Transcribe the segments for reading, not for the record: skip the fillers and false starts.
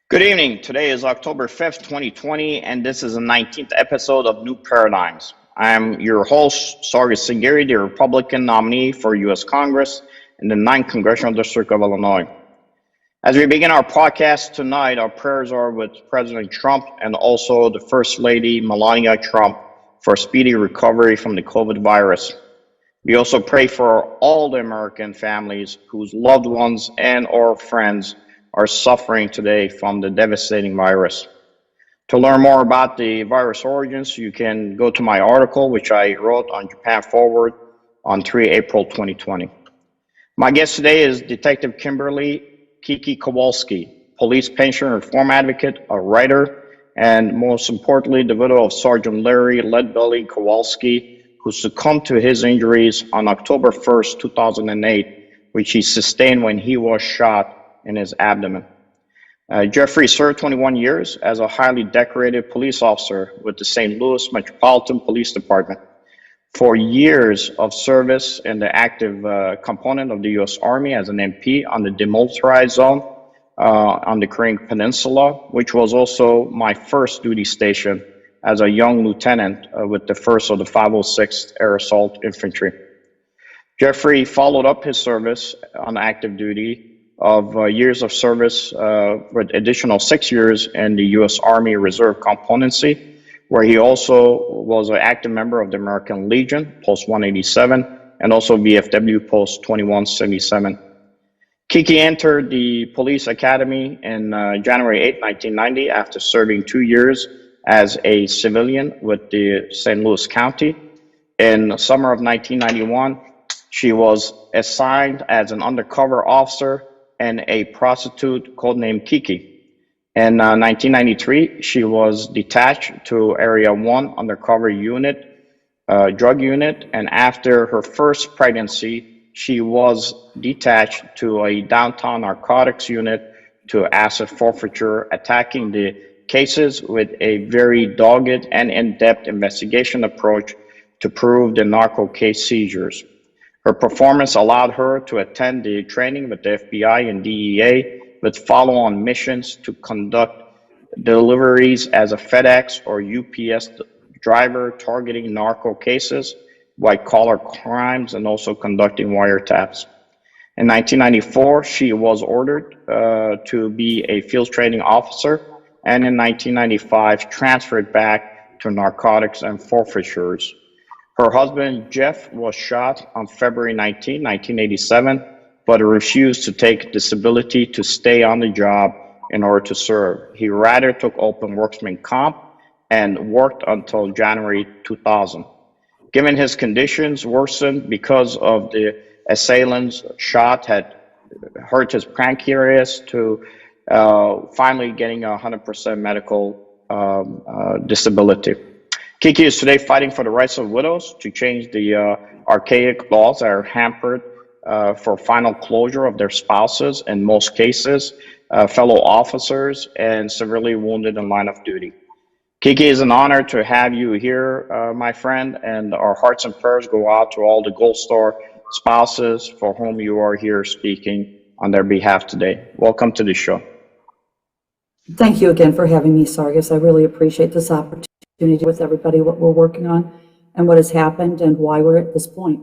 Good evening. Today is October 5th, 2020, and this is the 19th episode of New Paradigms. I'm your host, Sargis Sangari, the Republican nominee for U.S. Congress in the 9th Congressional District of Illinois. As we begin our podcast tonight, our prayers are with President Trump and also the First Lady, Melania Trump, for speedy recovery from the COVID virus. We also pray for all the American families whose loved ones and or friends are suffering today from the devastating virus. To learn more about the virus origins, you can go to my article, which I wrote on Japan Forward on 3 April 2020. My guest today is Detective Kimberly Kiki Kowalski, police pension reform advocate, a writer, and most importantly, the widow of Sergeant Jeffry Leadbelly Kowalski, who succumbed to his injuries on October 1st, 2008, which he sustained when he was shot in his abdomen. Jeffrey served 21 years as a highly decorated police officer with the St. Louis Metropolitan Police Department. 4 years of service in the active component of the U.S. Army as an MP on the demilitarized zone on the Korean Peninsula, which was also my first duty station as a young lieutenant with the 1st of the 506th Air Assault Infantry. Jeffrey followed up his service on active duty of years of service with additional 6 years in the U.S. Army Reserve Componency, where he also was an active member of the American Legion, Post 187, and also VFW, Post 2177. Kiki entered the police academy in January 8, 1990, after serving 2 years as a civilian with the St. Louis County. In the summer of 1991, she was assigned as an undercover officer and a prostitute codenamed Kiki. In 1993, she was detached to Area 1 undercover unit, drug unit, and after her first pregnancy, she was detached to a downtown narcotics unit to asset forfeiture, attacking the cases with a very dogged and in-depth investigation approach to prove the narco case seizures. Her performance allowed her to attend the training with the FBI and DEA with follow-on missions to conduct deliveries as a FedEx or UPS driver targeting narco cases, white-collar crimes, and also conducting wiretaps. In 1994, she was ordered to be a field training officer, and in 1995, transferred back to narcotics and forfeitures. Her husband, Jeff, was shot on February 19, 1987, but refused to take disability to stay on the job in order to serve. He rather took open workman comp and worked until January 2000. Given his conditions worsened because of the assailant's shot had hurt his pancreas to finally getting 100% medical disability. Kiki is today fighting for the rights of widows to change the archaic laws that are hampered for final closure of their spouses, in most cases, fellow officers, and severely wounded in line of duty. Kiki, it's an honor to have you here, my friend, and our hearts and prayers go out to all the Gold Star spouses for whom you are here speaking on their behalf today. Welcome to the show. Thank you again for having me, Sargis. I really appreciate this opportunity with everybody, what we're working on and what has happened and why we're at this point.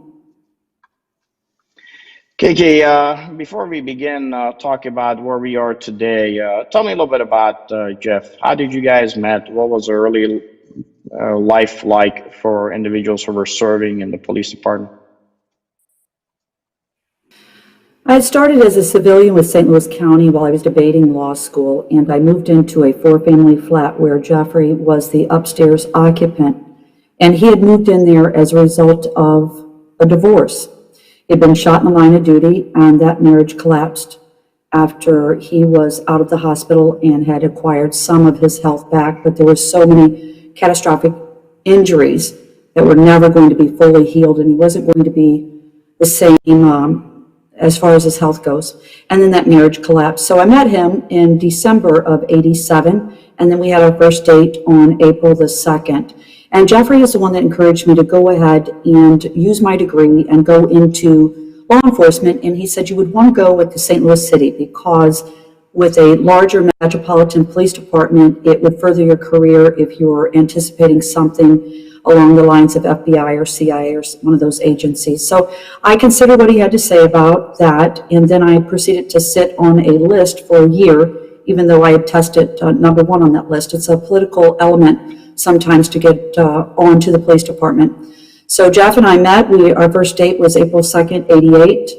Kiki, before we begin talking about where we are today, tell me a little bit about Jeff. How did you guys met? What was the early life like for individuals who were serving in the police department? I had started as a civilian with St. Louis County while I was debating law school, and I moved into a 4-family flat where Jeffrey was the upstairs occupant, and he had moved in there as a result of a divorce. He had been shot in the line of duty, and that marriage collapsed after he was out of the hospital and had acquired some of his health back, but there were so many catastrophic injuries that were never going to be fully healed, and he wasn't going to be the same as far as his health goes. And then that marriage collapsed. So I met him in December of '87, and then we had our first date on April the 2nd. And Jeffrey is the one that encouraged me to go ahead and use my degree and go into law enforcement. And he said, you would want to go with the St. Louis City because with a larger metropolitan police department, it would further your career if you were anticipating something along the lines of FBI or CIA or one of those agencies. So I considered what he had to say about that, and then I proceeded to sit on a list for a year, even though I had tested number one on that list. It's a political element sometimes to get onto the police department. So Jeff and I met. Our first date was April 2nd, 88.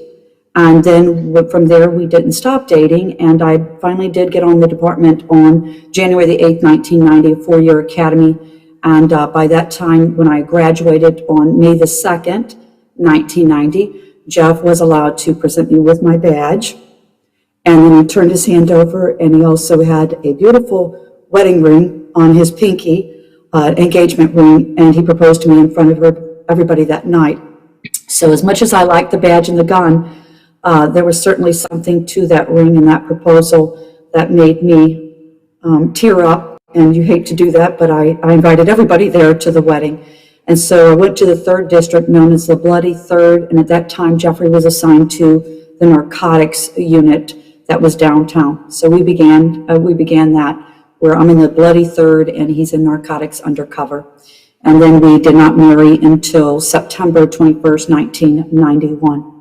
And then from there, we didn't stop dating. And I finally did get on the department on January the 8th, 1990, a 4-year academy. And by that time, when I graduated on May the 2nd, 1990, Jeff was allowed to present me with my badge. And then he turned his hand over, and he also had a beautiful wedding ring on his pinky, engagement ring, and he proposed to me in front of everybody that night. So as much as I liked the badge and the gun, there was certainly something to that ring and that proposal that made me tear up. And you hate to do that, but I invited everybody there to the wedding. And so I went to the 3rd district, known as the Bloody Third, and at that time Jeffrey was assigned to the narcotics unit that was downtown. So we began that, where I'm in the Bloody Third and he's in narcotics undercover. And then we did not marry until September 21st, 1991.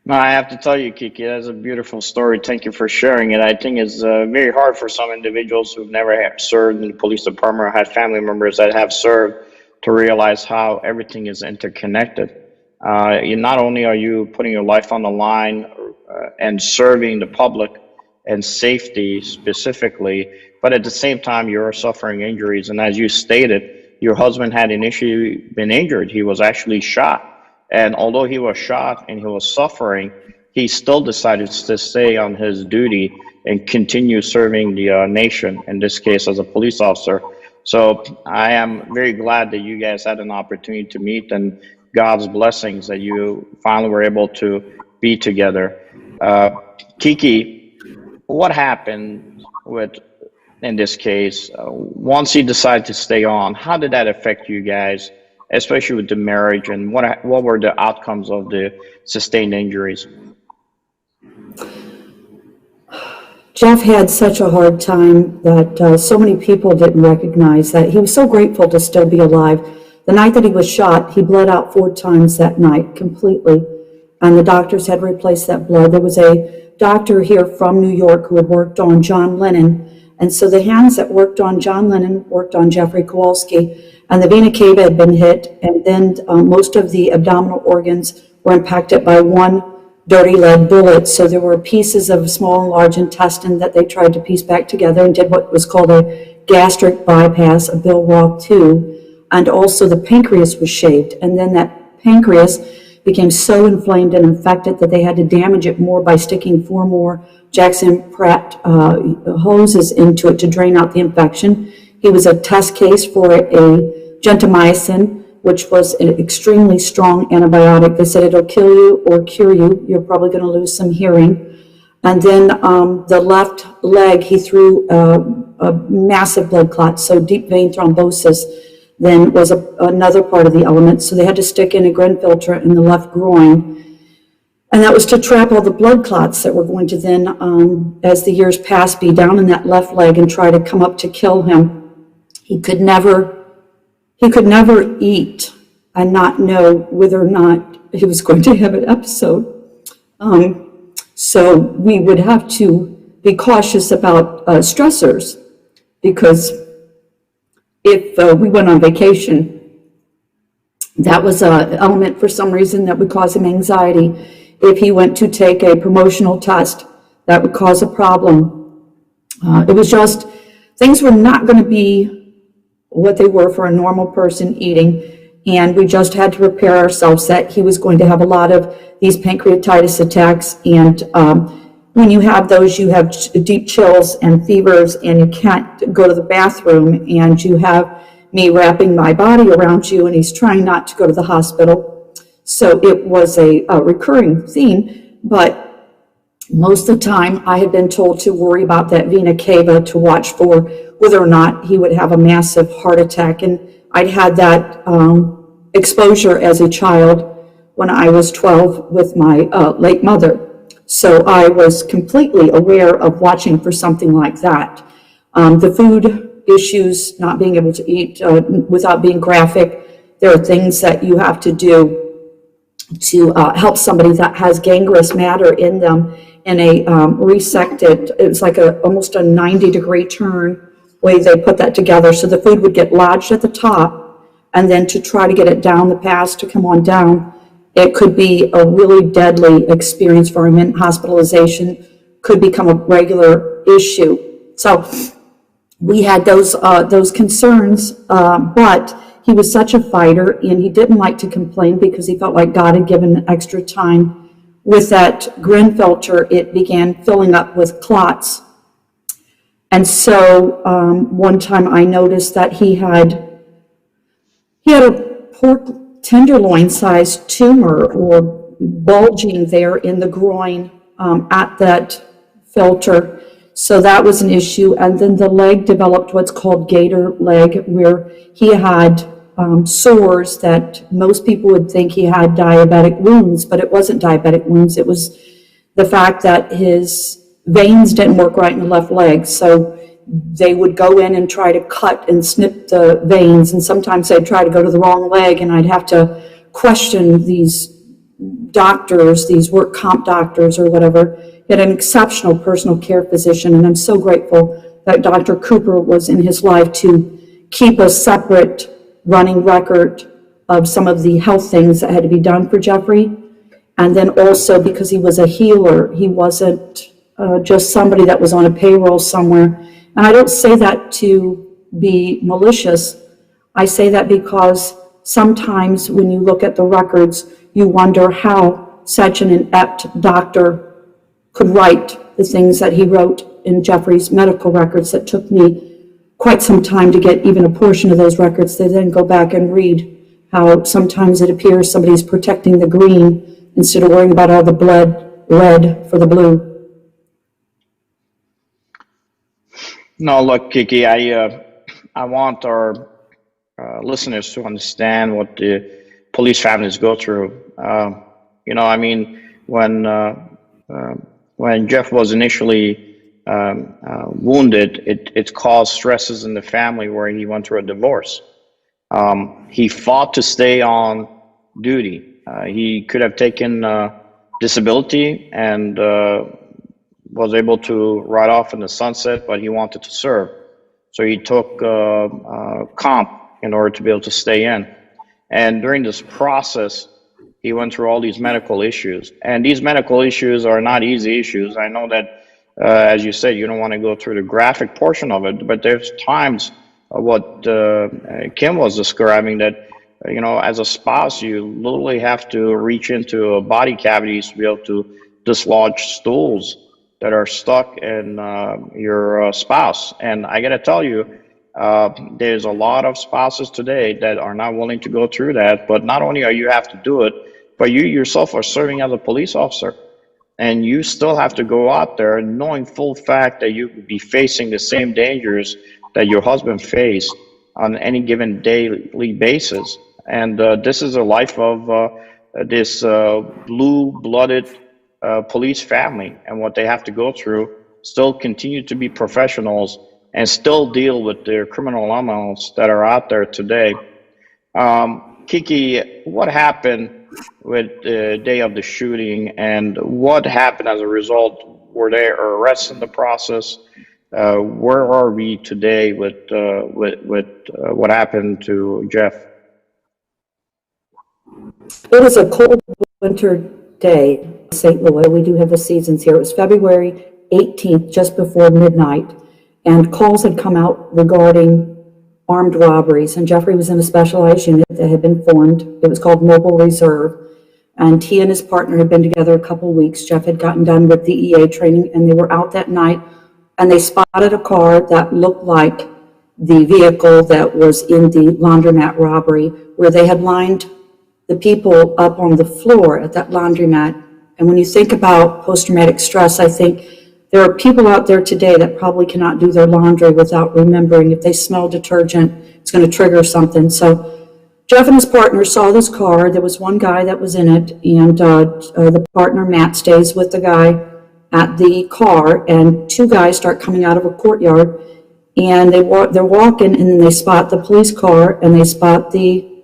No, I have to tell you, Kiki, that's a beautiful story. Thank you for sharing it. I think it's very hard for some individuals who've never served in the police department or had family members that have served to realize how everything is interconnected. Not only are you putting your life on the line and serving the public and safety specifically, but at the same time, you're suffering injuries. And as you stated, your husband had initially been injured. He was actually shot. And although he was shot and he was suffering, he still decided to stay on his duty and continue serving the nation, in this case as a police officer. So I am very glad that you guys had an opportunity to meet, and God's blessings that you finally were able to be together. Kiki, what happened in this case, once he decided to stay on, how did that affect you guys, especially with the marriage, and what were the outcomes of the sustained injuries? Jeff had such a hard time that so many people didn't recognize that. He was so grateful to still be alive. The night that he was shot, he bled out 4 times that night completely, and the doctors had replaced that blood. There was a doctor here from New York who had worked on John Lennon, and so the hands that worked on John Lennon worked on Jeffrey Kowalski, and the vena cava had been hit, and then most of the abdominal organs were impacted by one dirty lead bullet. So there were pieces of small and large intestine that they tried to piece back together and did what was called a gastric bypass, a Bill Roth 2, and also the pancreas was shaved. And then that pancreas became so inflamed and infected that they had to damage it more by sticking 4 more Jackson Pratt hoses into it to drain out the infection. He was a test case for a gentamicin, which was an extremely strong antibiotic. They said it'll kill you or cure you. You're probably going to lose some hearing. And then the left leg, he threw a massive blood clot, so deep vein thrombosis then was another part of the element. So they had to stick in a Gren filter in the left groin. And that was to trap all the blood clots that were going to then, as the years passed, be down in that left leg and try to come up to kill him. He could never eat and not know whether or not he was going to have an episode. So we would have to be cautious about stressors, because if we went on vacation, that was an element for some reason that would cause him anxiety. If he went to take a promotional test, that would cause a problem. It was just, things were not going to be what they were for a normal person eating, and we just had to prepare ourselves that he was going to have a lot of these pancreatitis attacks. And when you have those, you have deep chills and fevers, and you can't go to the bathroom, and you have me wrapping my body around you, and he's trying not to go to the hospital. So it was a recurring theme, but most of the time I had been told to worry about that vena cava, to watch for whether or not he would have a massive heart attack. And I'd had that exposure as a child when I was 12 with my late mother. So I was completely aware of watching for something like that. The food issues, not being able to eat without being graphic, there are things that you have to do to help somebody that has gangrenous matter in them in a resected, it was like almost a 90-degree turn way they put that together. So the food would get lodged at the top, and then to try to get it down the pass to come on down, it could be a really deadly experience for him, and hospitalization could become a regular issue. So we had those concerns, but he was such a fighter, and he didn't like to complain because he felt like God had given extra time. With that Grenfelter, it began filling up with clots. And so one time I noticed that he had a pork tenderloin-sized tumor or bulging there in the groin at that filter. So that was an issue. And then the leg developed what's called gator leg, where he had sores that most people would think he had diabetic wounds, but it wasn't diabetic wounds. It was the fact that his veins didn't work right in the left leg. So they would go in and try to cut and snip the veins, and sometimes they'd try to go to the wrong leg, and I'd have to question these doctors, these work comp doctors or whatever. He had an exceptional personal care physician, and I'm so grateful that Dr. Cooper was in his life to keep a separate running record of some of the health things that had to be done for Jeffrey. And then also because he was a healer, he wasn't just somebody that was on a payroll somewhere. And I don't say that to be malicious. I say that because sometimes when you look at the records, you wonder how such an inept doctor could write the things that he wrote in Jeffrey's medical records. That took me quite some time to get even a portion of those records. They then go back and read how sometimes it appears somebody's protecting the green instead of worrying about all the blood red for the blue. No, look, Kiki, I want our listeners to understand what the police families go through. I mean, when Jeff was initially wounded, it caused stresses in the family where he went through a divorce. He fought to stay on duty. He could have taken disability and was able to ride off in the sunset, but he wanted to serve. So he took comp in order to be able to stay in. And during this process, he went through all these medical issues. And these medical issues are not easy issues. I know that, as you said, you don't want to go through the graphic portion of it, but there's times what Kim was describing that, as a spouse, you literally have to reach into body cavities to be able to dislodge stools that are stuck in your spouse. And I got to tell you, there's a lot of spouses today that are not willing to go through that. But not only are you have to do it, but you yourself are serving as a police officer. And you still have to go out there knowing full fact that you could be facing the same dangers that your husband faced on any given daily basis. And this is a life of this blue-blooded police family, and what they have to go through, still continue to be professionals and still deal with their criminal elements that are out there today. Kiki, what happened with the day of the shooting, and what happened as a result? Were there arrests in the process? Where are we today with what happened to Jeff? It was a cold winter day in St. Louis. We do have the seasons here. It was February 18th, just before midnight, and calls had come out regarding armed robberies, and Jeffrey was in a specialized unit that had been formed. It was called Mobile Reserve, and he and his partner had been together a couple weeks. Jeff had gotten done with the EA training, and they were out that night, and they spotted a car that looked like the vehicle that was in the laundromat robbery, where they had lined the people up on the floor at that laundromat. And when you think about post-traumatic stress, I think there are people out there today that probably cannot do their laundry without remembering if they smell detergent, it's going to trigger something. So Jeff and his partner saw this car. There was one guy that was in it, and the partner, Matt, stays with the guy at the car, and two guys start coming out of a courtyard, and they're walking, and then they spot the police car, and they spot the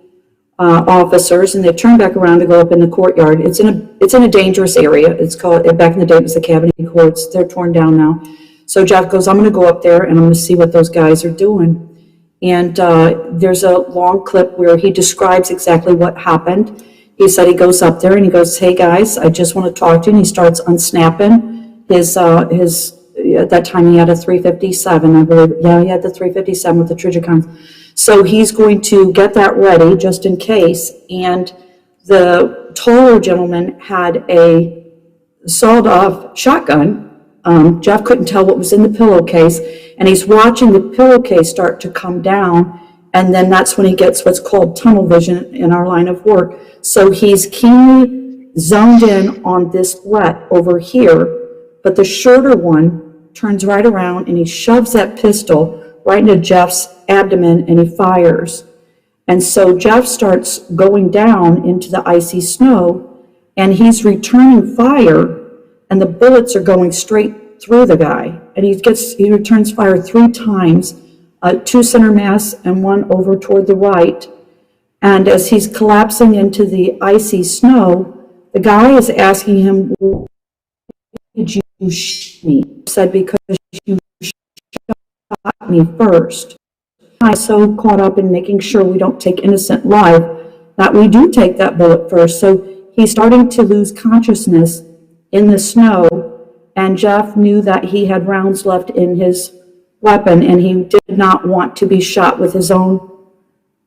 officers, and they turn back around to go up in the courtyard. It's in a dangerous area. It's called, back in the day, it was the Cabinet Courts. They're torn down now. So Jeff goes, I'm going to go up there, and I'm going to see what those guys are doing. And there's a long clip where he describes exactly what happened. He said he goes up there and he goes, hey guys, I just want to talk to you. And he starts unsnapping his at that time he had a 357, I believe. Yeah, he had the 357 with the Trijicons. So he's going to get that ready just in case. And the taller gentleman had a sawed-off shotgun. Jeff couldn't tell what was in the pillowcase, and he's watching the pillowcase start to come down, and then that's when he gets what's called tunnel vision in our line of work. So he's keenly zoned in on this threat over here, but the shorter one turns right around, and he shoves that pistol right into Jeff's abdomen, and he fires. And so Jeff starts going down into the icy snow, and he's returning fire, and the bullets are going straight through the guy. And he returns fire 3 times, 2 center mass and 1 over toward the right. And as he's collapsing into the icy snow, the guy is asking him, why did you shoot me? He said, because you shot me first. I'm so caught up in making sure we don't take innocent life that we do take that bullet first. So he's starting to lose consciousness in the snow, and Jeff knew that he had rounds left in his weapon, and he did not want to be shot with his own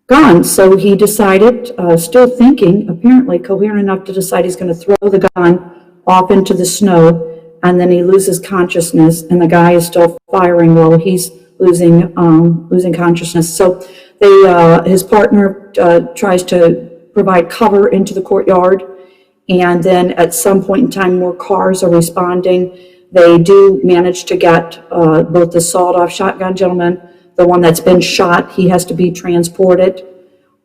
gun. So he decided, still thinking, apparently coherent enough to decide he's going to throw the gun off into the snow, and then he loses consciousness, and the guy is still firing while he's losing consciousness. So his partner tries to provide cover into the courtyard. And then at some point in time, more cars are responding. They do manage to get both the sawed-off shotgun gentleman, the one that's been shot, he has to be transported,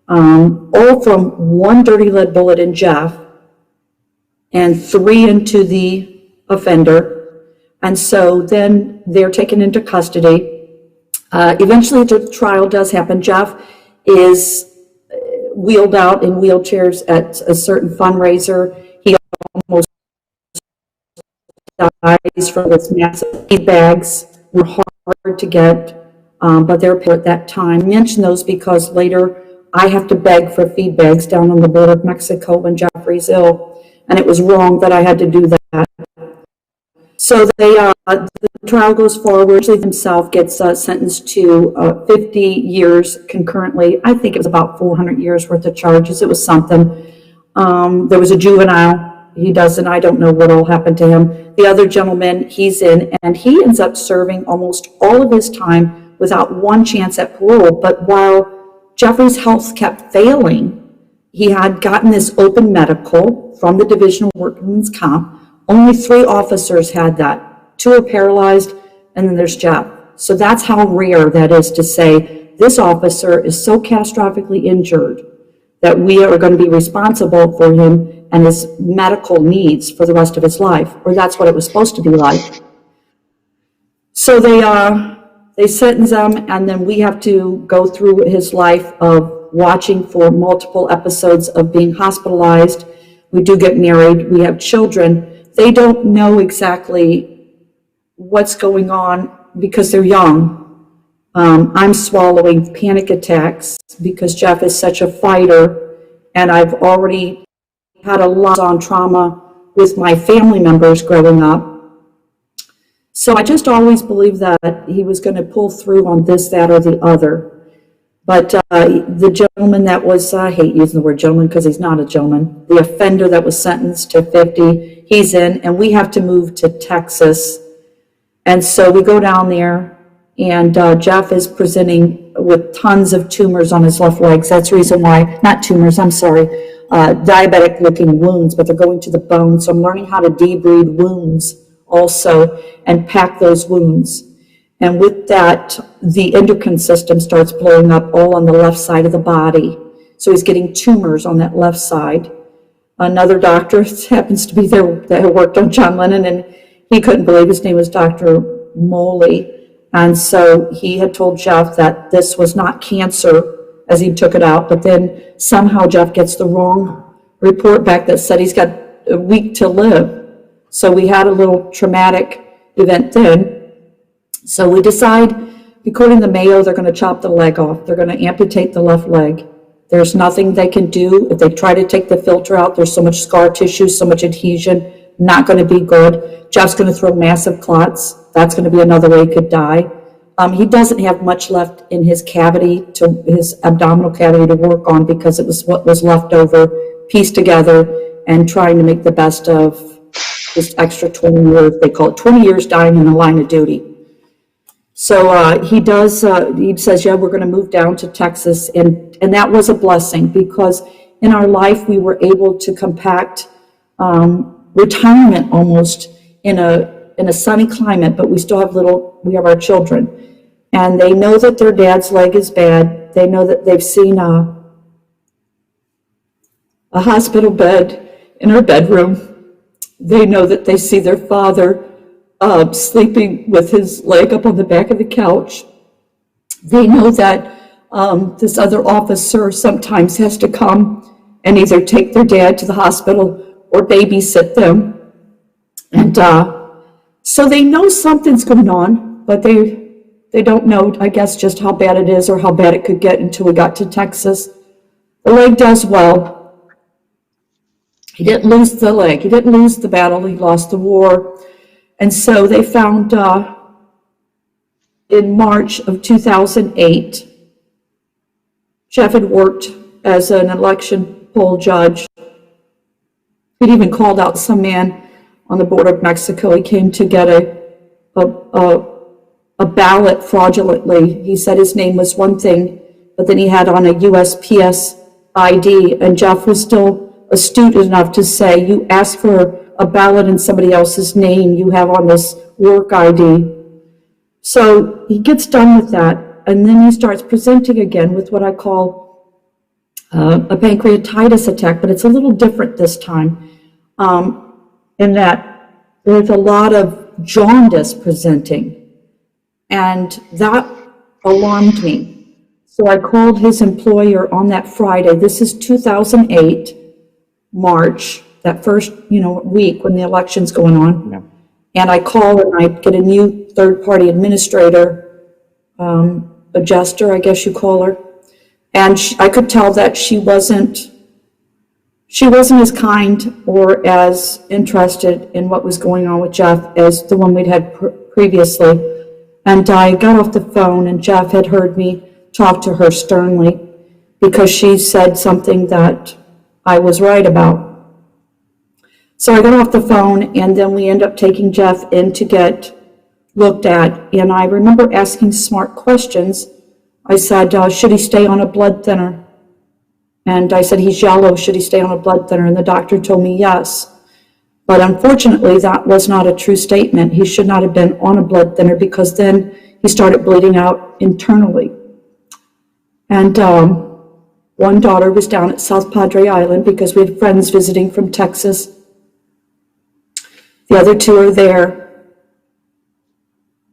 all from 1 dirty lead bullet in Jeff and 3 into the offender. And so then they're taken into custody. Eventually, the trial does happen. Jeff is wheeled out in wheelchairs at a certain fundraiser. He almost dies from this massive feed bags. Were hard to get, but they're at that time. I mention those because later I have to beg for feed bags down on the border of Mexico when Jeffrey's ill, and it was wrong that I had to do that. So the trial goes forward. He himself gets sentenced to 50 years concurrently. I think it was about 400 years worth of charges. It was something. There was a juvenile. He doesn't. I don't know what all happened to him. The other gentleman, he's in, and he ends up serving almost all of his time without one chance at parole. But while Jeffrey's health kept failing, he had gotten this open medical from the Division of Workmen's Comp. Only 3 officers had that. 2 are paralyzed, and then there's Jeff. So that's how rare that is to say, this officer is so catastrophically injured that we are going to be responsible for him and his medical needs for the rest of his life, or that's what it was supposed to be like. So they sentence him, and then we have to go through his life of watching for multiple episodes of being hospitalized. We do get married. We have children. They don't know exactly what's going on because they're young. I'm swallowing panic attacks because Jeff is such a fighter, and I've already had a lot on trauma with my family members growing up. So I just always believed that he was going to pull through on this, that, or the other. But the gentleman that was, I hate using the word gentleman because he's not a gentleman, the offender that was sentenced to 50, he's in, and we have to move to Texas. And so we go down there, and Jeff is presenting with tons of tumors on his left legs. That's the reason why, not tumors, I'm sorry, diabetic looking wounds, but they're going to the bone. So I'm learning how to debride wounds also and pack those wounds. And with that, the endocrine system starts blowing up all on the left side of the body. so he's getting tumors on that left side. Another doctor happens to be there that had worked on John Lennon, and he couldn't believe his name was Dr. Moley. And so he had told Jeff that this was not cancer as he took it out, but then somehow Jeff gets the wrong report back that said he's got a week to live. So we had a little traumatic event then. So we decide, according to the Mayo, they're going to chop the leg off. They're going to amputate the left leg. There's nothing they can do. If they try to take the filter out, there's so much scar tissue, so much adhesion, not going to be good. Jeff's going to throw massive clots. That's going to be another way he could die. He doesn't have much left in his cavity, his abdominal cavity to work on, because it was what was left over, pieced together, and trying to make the best of this extra 20 years. They call it 20 years dying in the line of duty. So he says, yeah, we're going to move down to Texas. And that was a blessing, because in our life, we were able to compact retirement almost in a sunny climate, but we still have we have our children. And they know that their dad's leg is bad. They know that they've seen a hospital bed in our bedroom. They know that they see their father sleeping with his leg up on the back of the couch. They know that this other officer sometimes has to come and either take their dad to the hospital or babysit them. And so they know something's going on, but they don't know, I guess, just how bad it is or how bad it could get until we got to Texas. The leg does well. He didn't lose the leg. He didn't lose the battle. He lost the war. And so they found in March of 2008, Jeff had worked as an election poll judge. He'd even called out some man on the border of Mexico. He came to get a ballot fraudulently. He said his name was one thing, but then he had on a USPS ID, and Jeff was still astute enough to say, you asked for a ballot in somebody else's name, you have on this work ID. So he gets done with that, and then he starts presenting again with what I call a pancreatitis attack, but it's a little different this time, in that there's a lot of jaundice presenting. And that alarmed me. So I called his employer on that Friday. This is 2008, March, that first, week when the election's going on. Yeah. And I call and I get a new third-party administrator, adjuster, I guess you call her. And I could tell that she wasn't as kind or as interested in what was going on with Jeff as the one we'd had previously. And I got off the phone, and Jeff had heard me talk to her sternly because she said something that I was right about. So I got off the phone, and then we ended up taking Jeff in to get looked at. And I remember asking smart questions. I said, should he stay on a blood thinner? And I said, he's yellow, should he stay on a blood thinner? And the doctor told me yes. But unfortunately, that was not a true statement. He should not have been on a blood thinner, because then he started bleeding out internally. And one daughter was down at South Padre Island because we had friends visiting from Texas. The other two are there.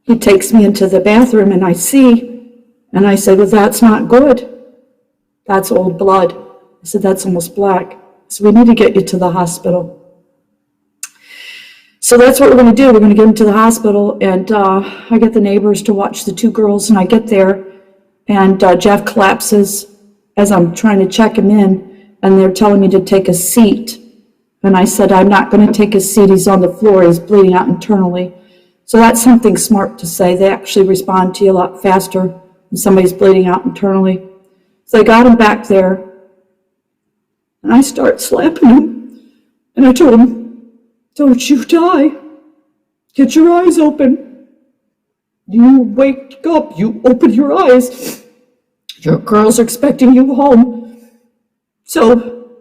He takes me into the bathroom, and I said, well, that's not good. That's old blood. I said, that's almost black. So we need to get you to the hospital. So that's what we're going to do. We're going to get him to the hospital, and I get the neighbors to watch the two girls, and I get there, and Jeff collapses as I'm trying to check him in, and they're telling me to take a seat. And I said, I'm not going to take a seat. He's on the floor. He's bleeding out internally. So that's something smart to say. They actually respond to you a lot faster when somebody's bleeding out internally. So I got him back there, and I start slapping him, and I told him, don't you die. Get your eyes open. You wake up. You open your eyes. Your girls are expecting you home. So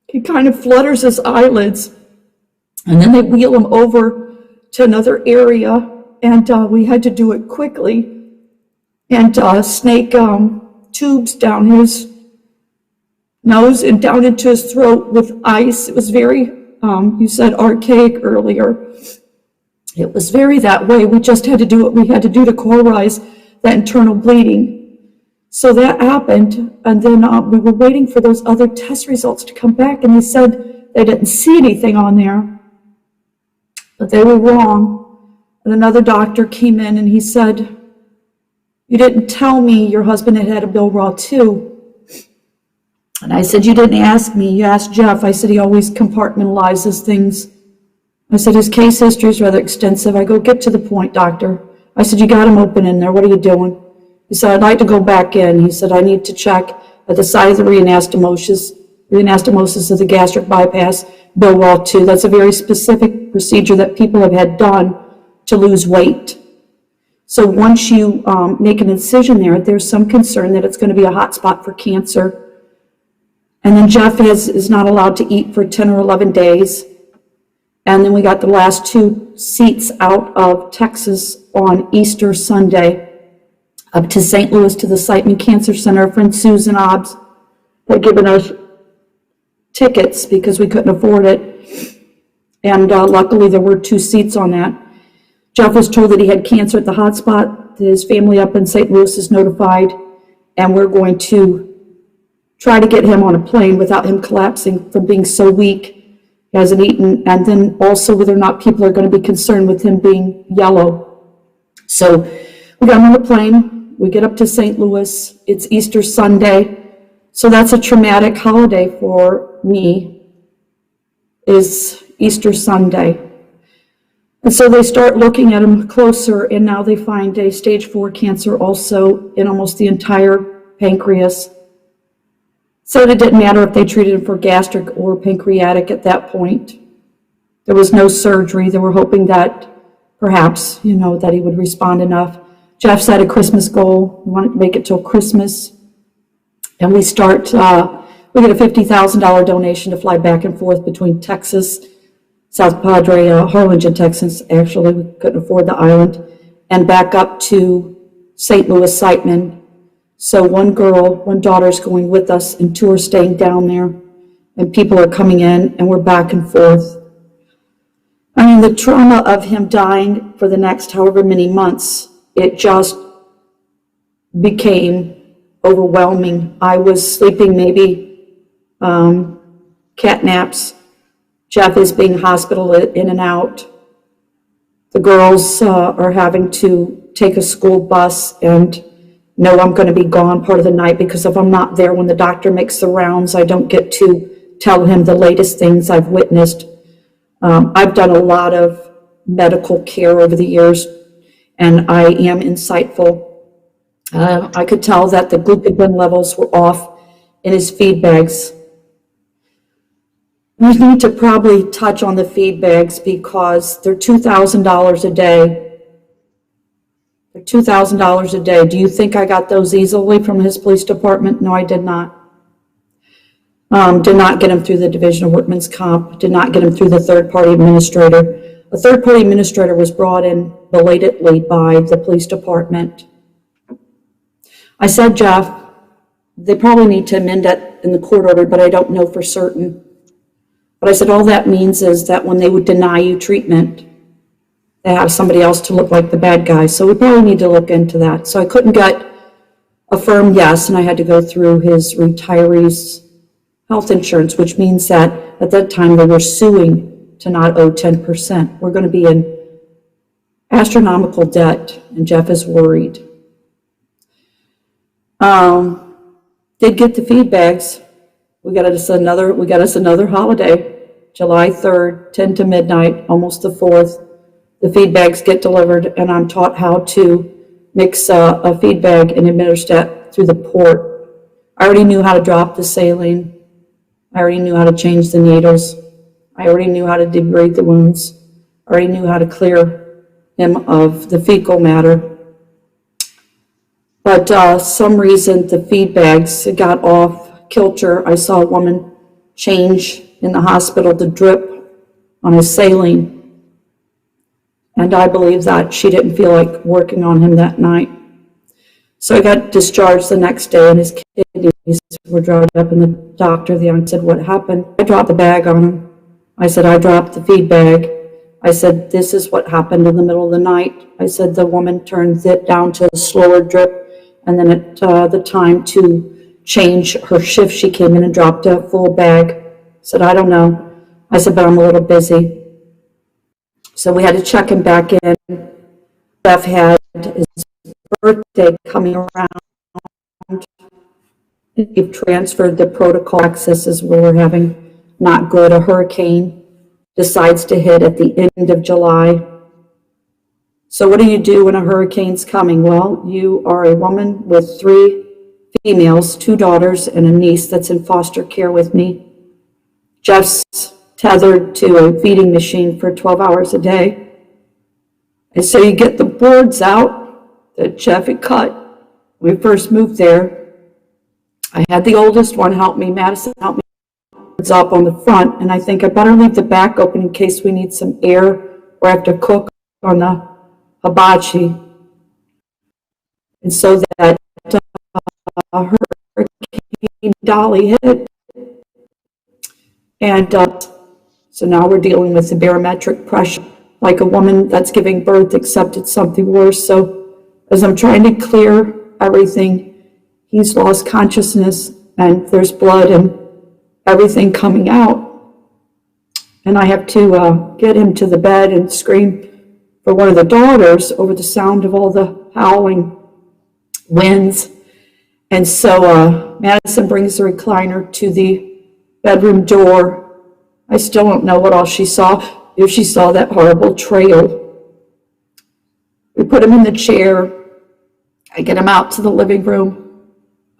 he kind of flutters his eyelids, and then they wheel him over to another area, and we had to do it quickly, and snake tubes down nose and down into his throat with ice. It was very, you said archaic earlier. It was very that way. We just had to do what we had to do to cauterize that internal bleeding. So that happened, and then we were waiting for those other test results to come back, and they said they didn't see anything on there, but they were wrong. And another doctor came in and he said, "You didn't tell me your husband had a Bill Raw too." And I said, "You didn't ask me, you asked Jeff." I said, "He always compartmentalizes things." I said, "His case history is rather extensive." I go, "Get to the point, doctor." I said, "You got him open in there. What are you doing?" He said, "I'd like to go back in." He said, "I need to check at the site of the reanastomosis of the gastric bypass, Bill Raw 2. That's a very specific procedure that people have had done to lose weight. So once you make an incision there, there's some concern that it's going to be a hot spot for cancer. And then Jeff is not allowed to eat for 10 or 11 days. And then we got the last 2 seats out of Texas on Easter Sunday up to St. Louis to the Siteman Cancer Center. Our friend Susan Obbs had given us tickets because we couldn't afford it. And luckily there were 2 seats on that. Jeff was told that he had cancer at the hot spot. His family up in St. Louis is notified, and we're going to try to get him on a plane without him collapsing from being so weak. He hasn't eaten, and then also whether or not people are going to be concerned with him being yellow. So we got him on the plane. We get up to St. Louis. It's Easter Sunday. So that's a traumatic holiday for me, is Easter Sunday. And so they start looking at him closer, and now they find a stage 4 cancer also in almost the entire pancreas. So it didn't matter if they treated him for gastric or pancreatic at that point. There was no surgery. They were hoping that perhaps, that he would respond enough. Jeff set a Christmas goal. We wanted to make it till Christmas. And we get a $50,000 donation to fly back and forth between Texas, South Padre, Harlingen, Texas. Actually, we couldn't afford the island. And back up to St. Louis Siteman. So one daughter's going with us, and 2 are staying down there, and people are coming in, and we're back and forth. I mean, the trauma of him dying for the next however many months, it just became overwhelming. I was sleeping maybe cat naps. Jeff is being hospitalized in and out. The girls are having to take a school bus and know I'm going to be gone part of the night, because if I'm not there when the doctor makes the rounds, I don't get to tell him the latest things I've witnessed. I've done a lot of medical care over the years, and I am insightful. I could tell that the glucogen levels were off in his feed bags. We need to probably touch on the feed bags because they're $2,000 a day. They're $2,000 a day. Do you think I got those easily from his police department? No, I did not. Did not get him through the Division of Workmen's Comp. Did not get him through the third-party administrator. A third-party administrator was brought in belatedly by the police department. I said, Jeff, they probably need to amend that in the court order, but I don't know for certain. But I said, all that means is that when they would deny you treatment, they have somebody else to look like the bad guy. So we probably need to look into that. So I couldn't get a firm yes, and I had to go through his retiree's health insurance, which means that at that time they were suing to not owe 10%. We're going to be in astronomical debt, and Jeff is worried. Did get the feed bags. We got us another holiday, July 3rd, 10 to midnight, almost the 4th. The feed bags get delivered, and I'm taught how to mix a feed bag and administer that through the port. I already knew how to drop the saline. I already knew how to change the needles. I already knew how to debride the wounds. I already knew how to clear him of the fecal matter. But some reason the feed bags got off kilter. I saw a woman change in the hospital the drip on his saline. And I believe that she didn't feel like working on him that night. So I got discharged the next day, and his kidneys were dragged up, and the doctor, the aunt said, what happened? I dropped the bag on him. I said, I dropped the feed bag. I said, this is what happened in the middle of the night. I said, the woman turned it down to a slower drip, and then at the time to change her shift, she came in and dropped a full bag. I said, I don't know. I said, but I'm a little busy. So we had to check him back in. Jeff had his birthday coming around. We've transferred the protocol accesses where we're having not good. A hurricane decides to hit at the end of July. So what do you do when a hurricane's coming? Well, you are a woman with 3 females, 2 daughters, and a niece that's in foster care with me. Jeff's tethered to a feeding machine for 12 hours a day. And so you get the boards out that Jeff had cut when we first moved there. I had the oldest one help me, Madison help me up on the front, and I think I better leave the back open in case we need some air or have to cook on the hibachi. And so that hurricane Dolly hit, and so now we're dealing with the barometric pressure, like a woman that's giving birth, except it's something worse. So as I'm trying to clear everything, he's lost consciousness, and there's blood and everything coming out. And I have to get him to the bed and scream for one of the daughters over the sound of all the howling winds. And so Madison brings the recliner to the bedroom door. I still don't know what all she saw, if she saw that horrible trail. We put him in the chair. I get him out to the living room.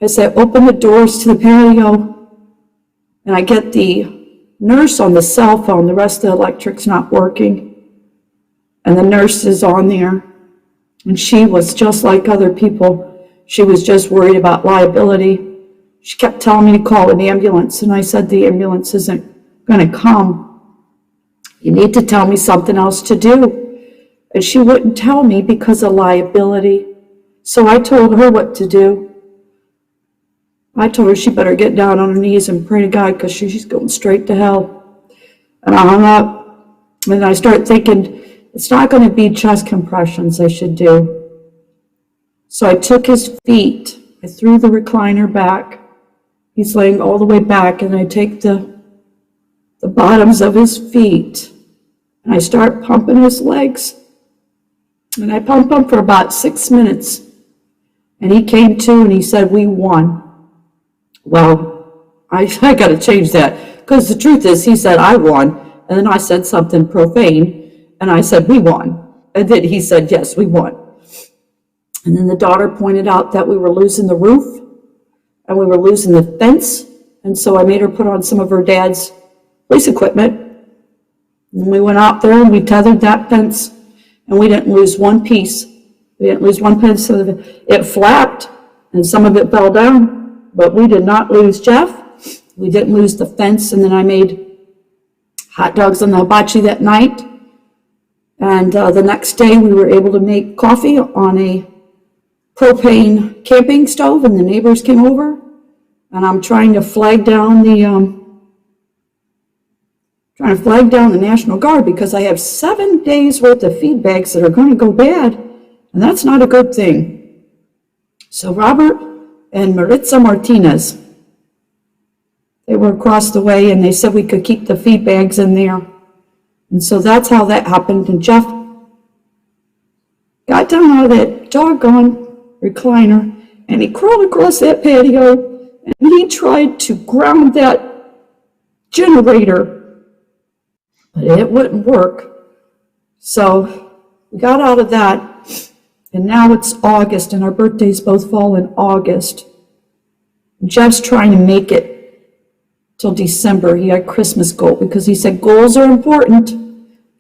I say, open the doors to the patio. And I get the nurse on the cell phone. The rest of the electric's not working. And the nurse is on there. And she was just like other people. She was just worried about liability. She kept telling me to call an ambulance. And I said, the ambulance isn't going to come. You need to tell me something else to do. And she wouldn't tell me because of liability. So I told her what to do. I told her she better get down on her knees and pray to God because she's going straight to hell. And I hung up, and I start thinking, it's not going to be chest compressions I should do. So I took his feet, I threw the recliner back. He's laying all the way back, and I take the bottoms of his feet, and I start pumping his legs. And I pumped him for about 6 minutes. And he came to, and he said, we won. Well, I got to change that, because the truth is, he said, I won, and then I said something profane, and I said, we won, and then he said, yes, we won. And then the daughter pointed out that we were losing the roof, and we were losing the fence, and so I made her put on some of her dad's police equipment, and we went out there, and we tethered that fence, and we didn't lose one piece. We didn't lose one piece of it. It flapped, and some of it fell down. But we did not lose Jeff. We didn't lose the fence. And then I made hot dogs on the hibachi that night. And the next day we were able to make coffee on a propane camping stove, and the neighbors came over. And I'm trying to flag down the National Guard because I have 7 days worth of feed bags that are going to go bad. And that's not a good thing. So Robert and Maritza Martinez, they were across the way, and they said we could keep the feed bags in there. And so that's how that happened. And Jeff got down out of that doggone recliner, and he crawled across that patio, and he tried to ground that generator, but it wouldn't work. So we got out of that. And now it's August, and our birthdays both fall in August. Jeff's trying to make it till December. He had Christmas goal because he said goals are important.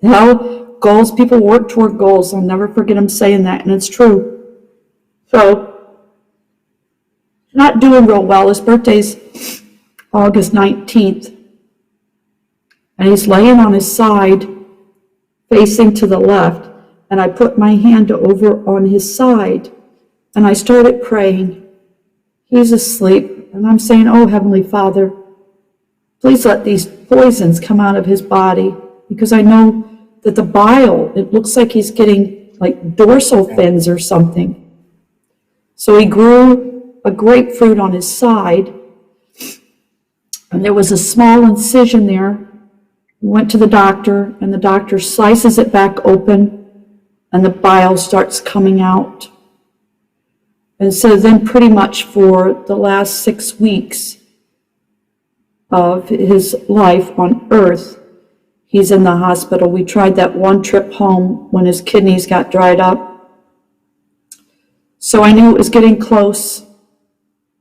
Hell, goals, people work toward goals. I'll never forget him saying that, and it's true. So, not doing real well. His birthday's August 19th. And he's laying on his side, facing to the left. And I put my hand over on his side, and I started praying. He's asleep. And I'm saying, oh, Heavenly Father, please let these poisons come out of his body, because I know that the bile, it looks like he's getting like dorsal fins or something. So he grew a grapefruit on his side, and there was a small incision there. We went to the doctor, and the doctor slices it back open, and the bile starts coming out. And so then pretty much for the last 6 weeks of his life on earth, he's in the hospital. We tried that one trip home when his kidneys got dried up. So I knew it was getting close.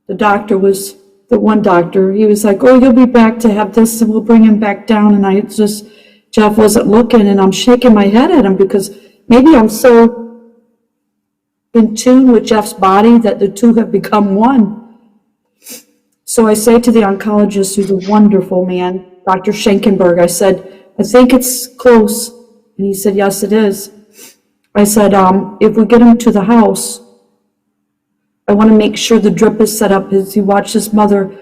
The one doctor, he was like, oh, you'll be back to have this, and we'll bring him back down. And Jeff wasn't looking, and I'm shaking my head at him, because maybe I'm so in tune with Jeff's body that the two have become one. So I say to the oncologist, who's a wonderful man, Dr. Schenkenberg, I said, I think it's close. And he said, yes, it is. I said, if we get him to the house, I want to make sure the drip is set up. As he watched his mother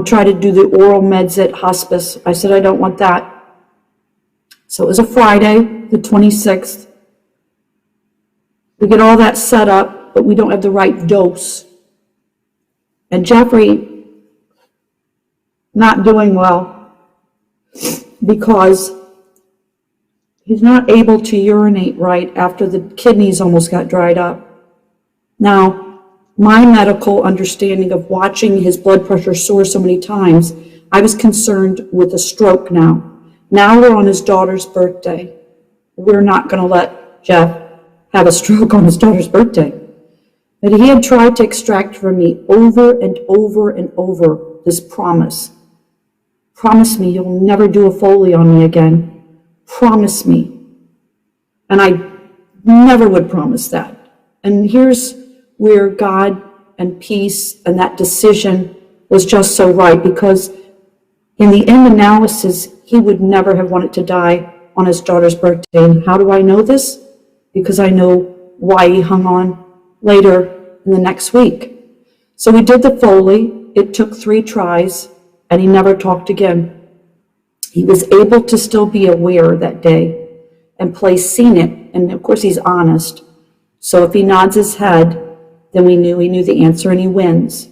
try to do the oral meds at hospice. I said, I don't want that. So it was a Friday, the 26th. We get all that set up, but we don't have the right dose. And Jeffrey, not doing well, because he's not able to urinate right after the kidneys almost got dried up. Now, my medical understanding of watching his blood pressure soar so many times, I was concerned with a stroke now. Now we're on his daughter's birthday. We're not going to let Jeff have a stroke on his daughter's birthday. But he had tried to extract from me over and over and over this promise. Promise me you'll never do a Foley on me again. Promise me. And I never would promise that. And here's where God and peace and that decision was just so right, because in the end analysis, he would never have wanted to die on his daughter's birthday. And how do I know this? Because I know why he hung on later in the next week. So we did the Foley. It took 3 tries, and he never talked again. He was able to still be aware that day and play seen it. And of course, he's honest. So if he nods his head, then he knew the answer, and he wins.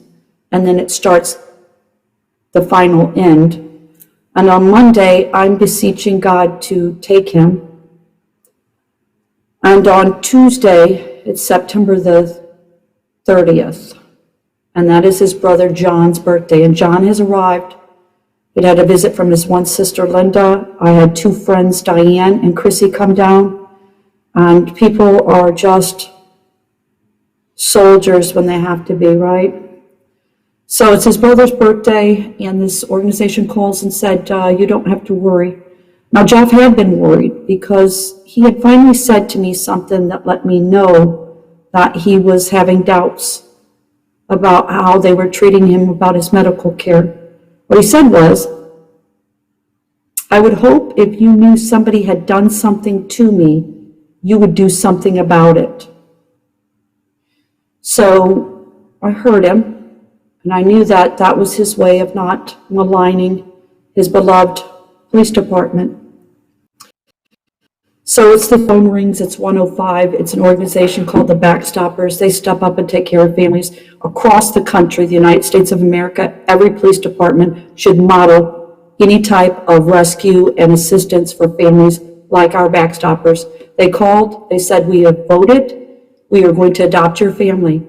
And then it starts the final end. And on Monday, I'm beseeching God to take him. And on Tuesday, it's September the 30th. And that is his brother John's birthday. And John has arrived. He'd had a visit from his one sister, Linda. I had 2 friends, Diane and Chrissy, come down. And people are just soldiers when they have to be, right? So it's his brother's birthday, and this organization calls and said, you don't have to worry. Now, Jeff had been worried, because he had finally said to me something that let me know that he was having doubts about how they were treating him about his medical care. What he said was, I would hope if you knew somebody had done something to me, you would do something about it. So I heard him, and I knew that that was his way of not maligning his beloved police department. So it's the phone rings, it's 105, it's an organization called the Backstoppers. They step up and take care of families across the country, the United States of America. Every police department should model any type of rescue and assistance for families like our Backstoppers. They called, they said, we have voted. We are going to adopt your family.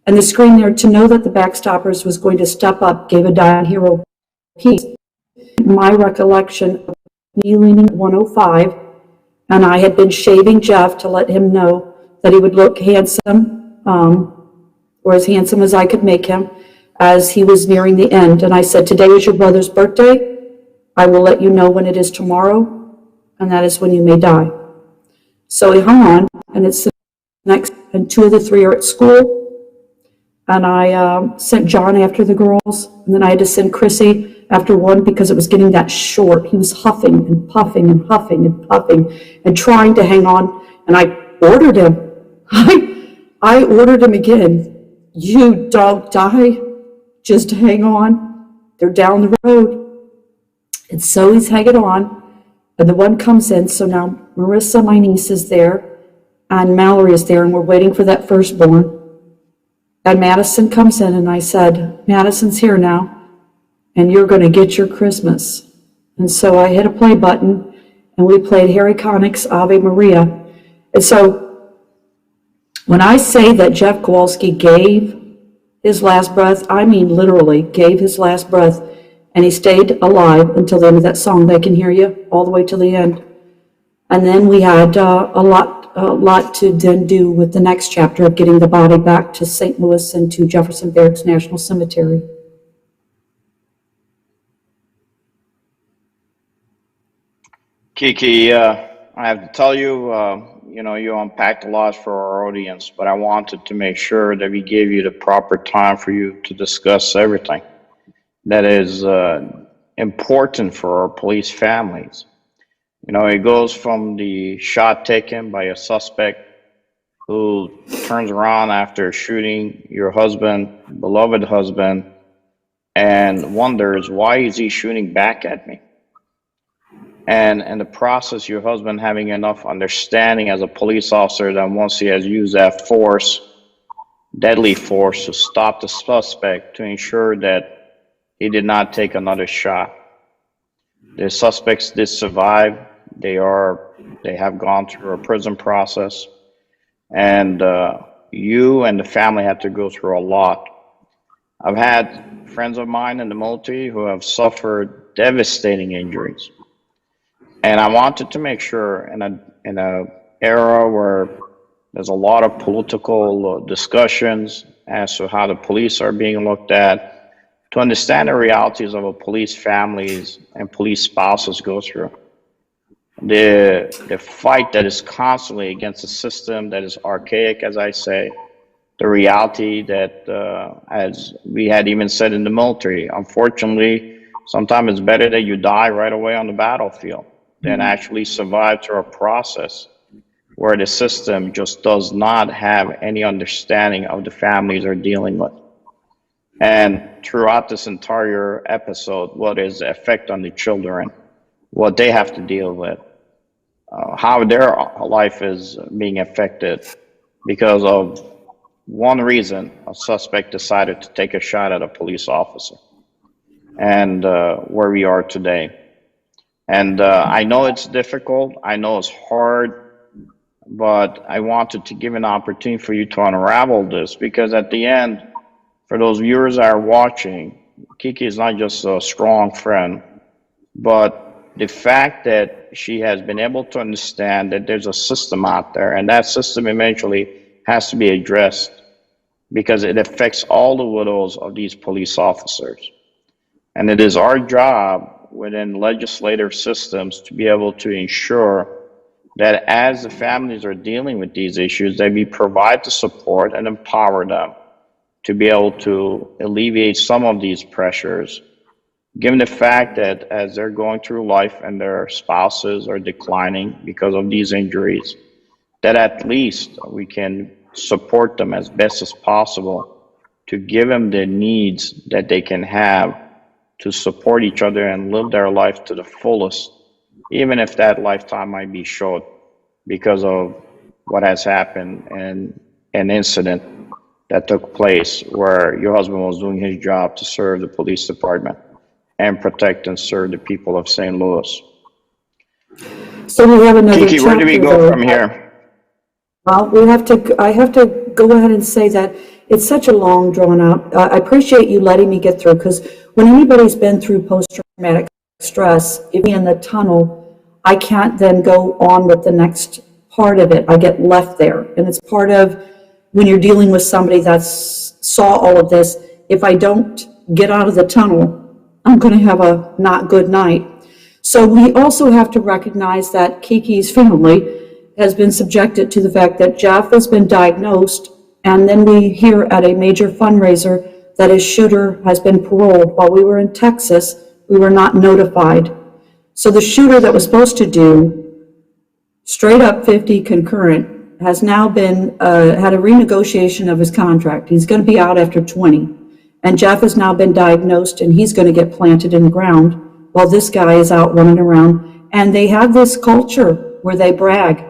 And the screen there, to know that the Backstoppers was going to step up, gave a dying hero peace. My recollection of me leaning at 105, and I had been shaving Jeff to let him know that he would look handsome, or as handsome as I could make him, as he was nearing the end. And I said, today is your brother's birthday. I will let you know when it is tomorrow, and that is when you may die. So he hung on, and it's the next, and 2 of the 3 are at school. And I sent John after the girls, and then I had to send Chrissy after one because it was getting that short. He was huffing and puffing and huffing and puffing and trying to hang on. And I ordered him. I ordered him again. You don't die. just hang on. They're down the road. And so he's hanging on. And the one comes in. So now Marissa, my niece, is there. And Mallory is there. And we're waiting for that firstborn. And Madison comes in. And I said, Madison's here now. And you're going to get your Christmas. And so I hit a play button. And we played Harry Connick's Ave Maria. And so when I say that Jeff Kowalski gave his last breath, I mean literally gave his last breath, and he stayed alive until the end of that song. They can hear you all the way to the end. And then we had a lot to then do with the next chapter of getting the body back to St. Louis and to Jefferson Barracks National Cemetery. Kiki, I have to tell you, you unpacked a lot for our audience, but I wanted to make sure that we gave you the proper time for you to discuss everything that is important for our police families. It goes from the shot taken by a suspect who turns around after shooting your husband, beloved husband, and wonders, why is he shooting back at me? And in the process, your husband having enough understanding as a police officer that once he has used that force, deadly force, to stop the suspect, to ensure that he did not take another shot. The suspects did survive. They have gone through a prison process, and you and the family had to go through a lot. I've had friends of mine in the military who have suffered devastating injuries. And I wanted to make sure in a era where there's a lot of political discussions as to how the police are being looked at, to understand the realities of a police families and police spouses go through. The fight that is constantly against a system that is archaic, as I say, the reality that, as we had even said in the military, unfortunately, sometimes it's better that you die right away on the battlefield than actually survive through a process where the system just does not have any understanding of the families they're dealing with. And throughout this entire episode, what is the effect on the children, what they have to deal with, how their life is being affected because of one reason: a suspect decided to take a shot at a police officer, and where we are today. And I know it's difficult, I know it's hard, but I wanted to give an opportunity for you to unravel this, because at the end, for those viewers that are watching, Kiki is not just a strong friend, but the fact that she has been able to understand that there's a system out there, and that system eventually has to be addressed because it affects all the widows of these police officers. And it is our job within legislative systems to be able to ensure that as the families are dealing with these issues, that we provide the support and empower them to be able to alleviate some of these pressures, given the fact that as they're going through life and their spouses are declining because of these injuries, that at least we can support them as best as possible to give them the needs that they can have to support each other and live their life to the fullest, even if that lifetime might be short because of what has happened and an incident that took place where your husband was doing his job to serve the police department and protect and serve the people of St. Louis. So we have another Kiki, where do we go from here? Well, I have to go ahead and say that it's such a long drawn out. I appreciate you letting me get through, because when anybody's been through post-traumatic stress, if you're in the tunnel, I can't then go on with the next part of it. I get left there. And it's part of when you're dealing with somebody that saw all of this. If I don't get out of the tunnel, I'm going to have a not good night. So we also have to recognize that Kiki's family has been subjected to the fact that Jeff has been diagnosed, and then we hear at a major fundraiser that his shooter has been paroled. While we were in Texas, we were not notified. So the shooter that was supposed to do straight up 50 concurrent has now been had a renegotiation of his contract. He's going to be out after 20. And Jeff has now been diagnosed and he's going to get planted in the ground while this guy is out running around. And they have this culture where they brag,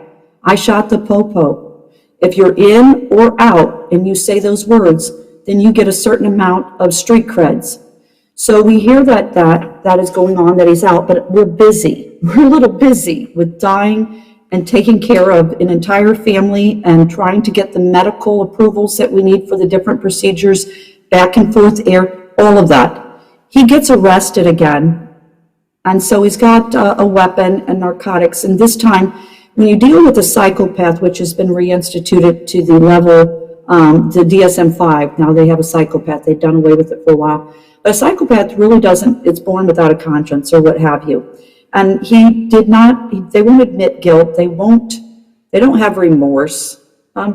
I shot the popo. If you're in or out and you say those words, then you get a certain amount of street creds. So we hear that is going on, that he's out, but we're busy. We're a little busy with dying and taking care of an entire family and trying to get the medical approvals that we need for the different procedures, back and forth air, all of that. He gets arrested again. And so he's got a weapon and narcotics. And this time, when you deal with a psychopath, which has been reinstituted to the level, the DSM-5, now they have a psychopath. They've done away with it for a while. But a psychopath really doesn't, it's born without a conscience or what have you. And he did not, they won't admit guilt. They don't have remorse.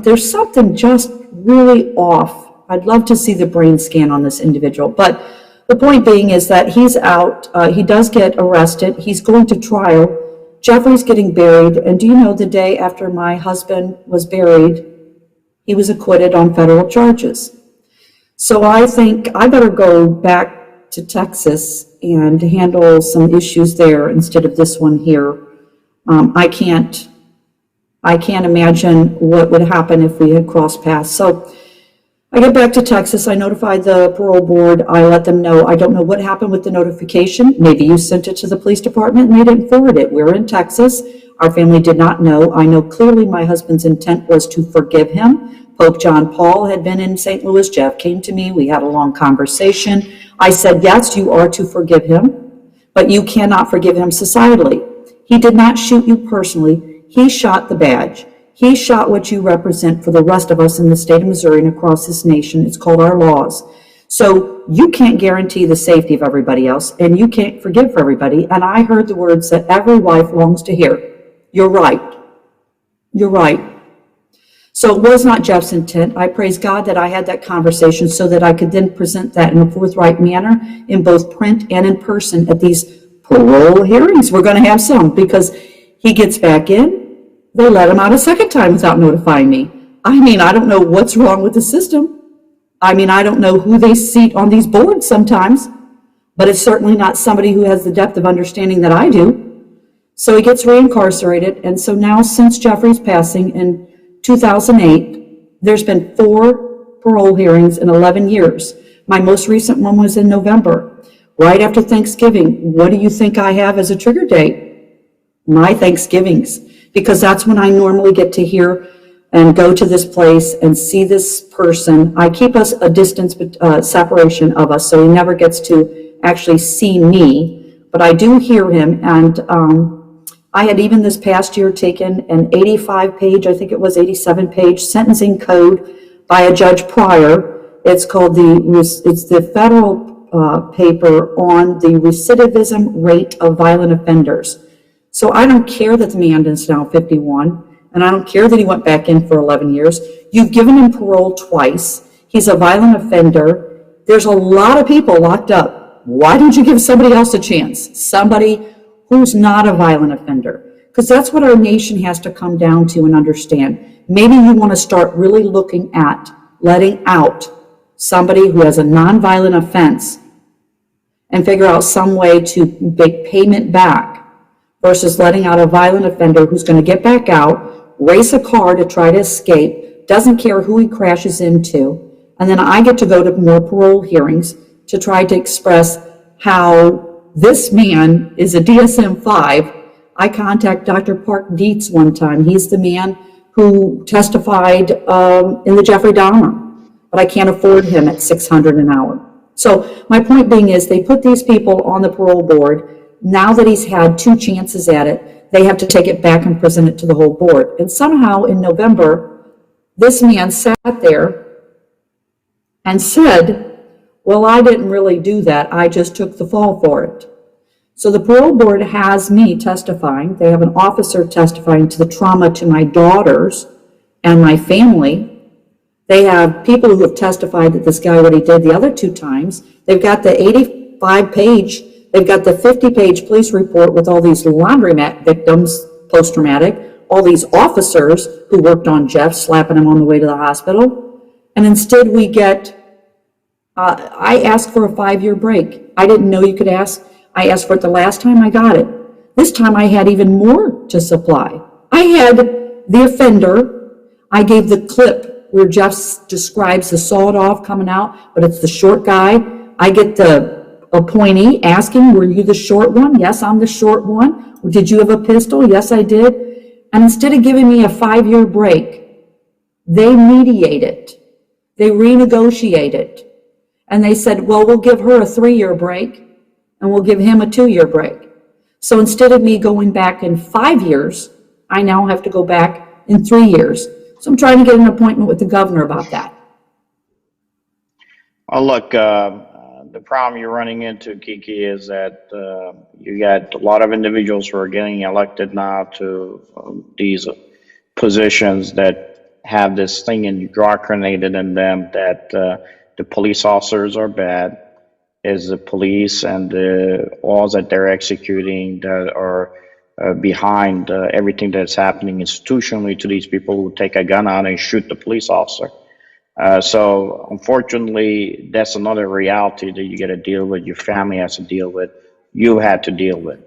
There's something just really off. I'd love to see the brain scan on this individual. But the point being is that he's out. He does get arrested. He's going to trial. Jeffrey's getting buried. And do you know, the day after my husband was buried, he was acquitted on federal charges. So I think I better go back to Texas and handle some issues there instead of this one here. I can't imagine what would happen if we had crossed paths. So I get back to Texas. I notified the parole board. I let them know. I don't know what happened with the notification. Maybe you sent it to the police department and they didn't forward it. We're in Texas. Our family did not know. I know clearly my husband's intent was to forgive him. Pope John Paul had been in St. Louis. Jeff came to me. We had a long conversation. I said, yes, you are to forgive him, but you cannot forgive him societally. He did not shoot you personally. He shot the badge. He shot what you represent for the rest of us in the state of Missouri and across this nation. It's called our laws. So you can't guarantee the safety of everybody else, and you can't forgive for everybody. And I heard the words that every wife longs to hear. You're right. You're right. So it was not Jeff's intent. I praise God that I had that conversation so that I could then present that in a forthright manner in both print and in person at these parole hearings. We're going to have some because he gets back in. They let him out a second time without notifying me. I mean, I don't know what's wrong with the system. I mean, I don't know who they seat on these boards sometimes, but it's certainly not somebody who has the depth of understanding that I do. So he gets reincarcerated. And so now since Jeffrey's passing in 2008, there's been 4 parole hearings in 11 years. My most recent one was in November, right after Thanksgiving. What do you think I have as a trigger date? My Thanksgivings, because that's when I normally get to hear and go to this place and see this person. I keep us a distance separation of us, so he never gets to actually see me, but I do hear him. And I had even this past year taken an 85-page, I think it was 87-page sentencing code by a judge prior. It's called it's the federal paper on the recidivism rate of violent offenders. So I don't care that the man is now 51, and I don't care that he went back in for 11 years. You've given him parole twice. He's a violent offender. There's a lot of people locked up. Why don't you give somebody else a chance? Somebody who's not a violent offender, because that's what our nation has to come down to and understand. Maybe you want to start really looking at letting out somebody who has a nonviolent offense and figure out some way to make payment back versus letting out a violent offender who's going to get back out, race a car to try to escape, doesn't care who he crashes into, and then I get to go to more parole hearings to try to express how this man is a DSM-5. I contact Dr. Park Dietz one time. He's the man who testified in the Jeffrey Dahmer, but I can't afford him at $600 an hour. So my point being is they put these people on the parole board. Now that he's had 2 chances at it, they have to take it back and present it to the whole board. And somehow in November, this man sat there and said, well, I didn't really do that. I just took the fall for it. So the parole board has me testifying. They have an officer testifying to the trauma to my daughters and my family. They have people who have testified that this guy, what he did the other 2 times. They've got the 85-page, they've got the 50-page police report with all these laundromat victims, post-traumatic, all these officers who worked on Jeff, slapping him on the way to the hospital. And instead we get I asked for a 5-year break. I didn't know you could ask. I asked for it the last time, I got it. This time I had even more to supply. I had the offender. I gave the clip where Jeff describes the sawed off coming out, but it's the short guy. I get the appointee asking, were you the short one? Yes, I'm the short one. Did you have a pistol? Yes, I did. And instead of giving me a 5-year break, they mediated. They renegotiated. And they said, well, we'll give her a 3-year break and we'll give him a 2-year break. So instead of me going back in 5 years, I now have to go back in 3 years. So I'm trying to get an appointment with the governor about that. Well, look, the problem you're running into, Kiki, is that you got a lot of individuals who are getting elected now to these positions that have this thing indoctrinated in them that the police officers are bad, is the police and the laws that they're executing that are behind everything that's happening institutionally to these people who take a gun out and shoot the police officer. So unfortunately, that's another reality that you got to deal with, your family has to deal with, you had to deal with.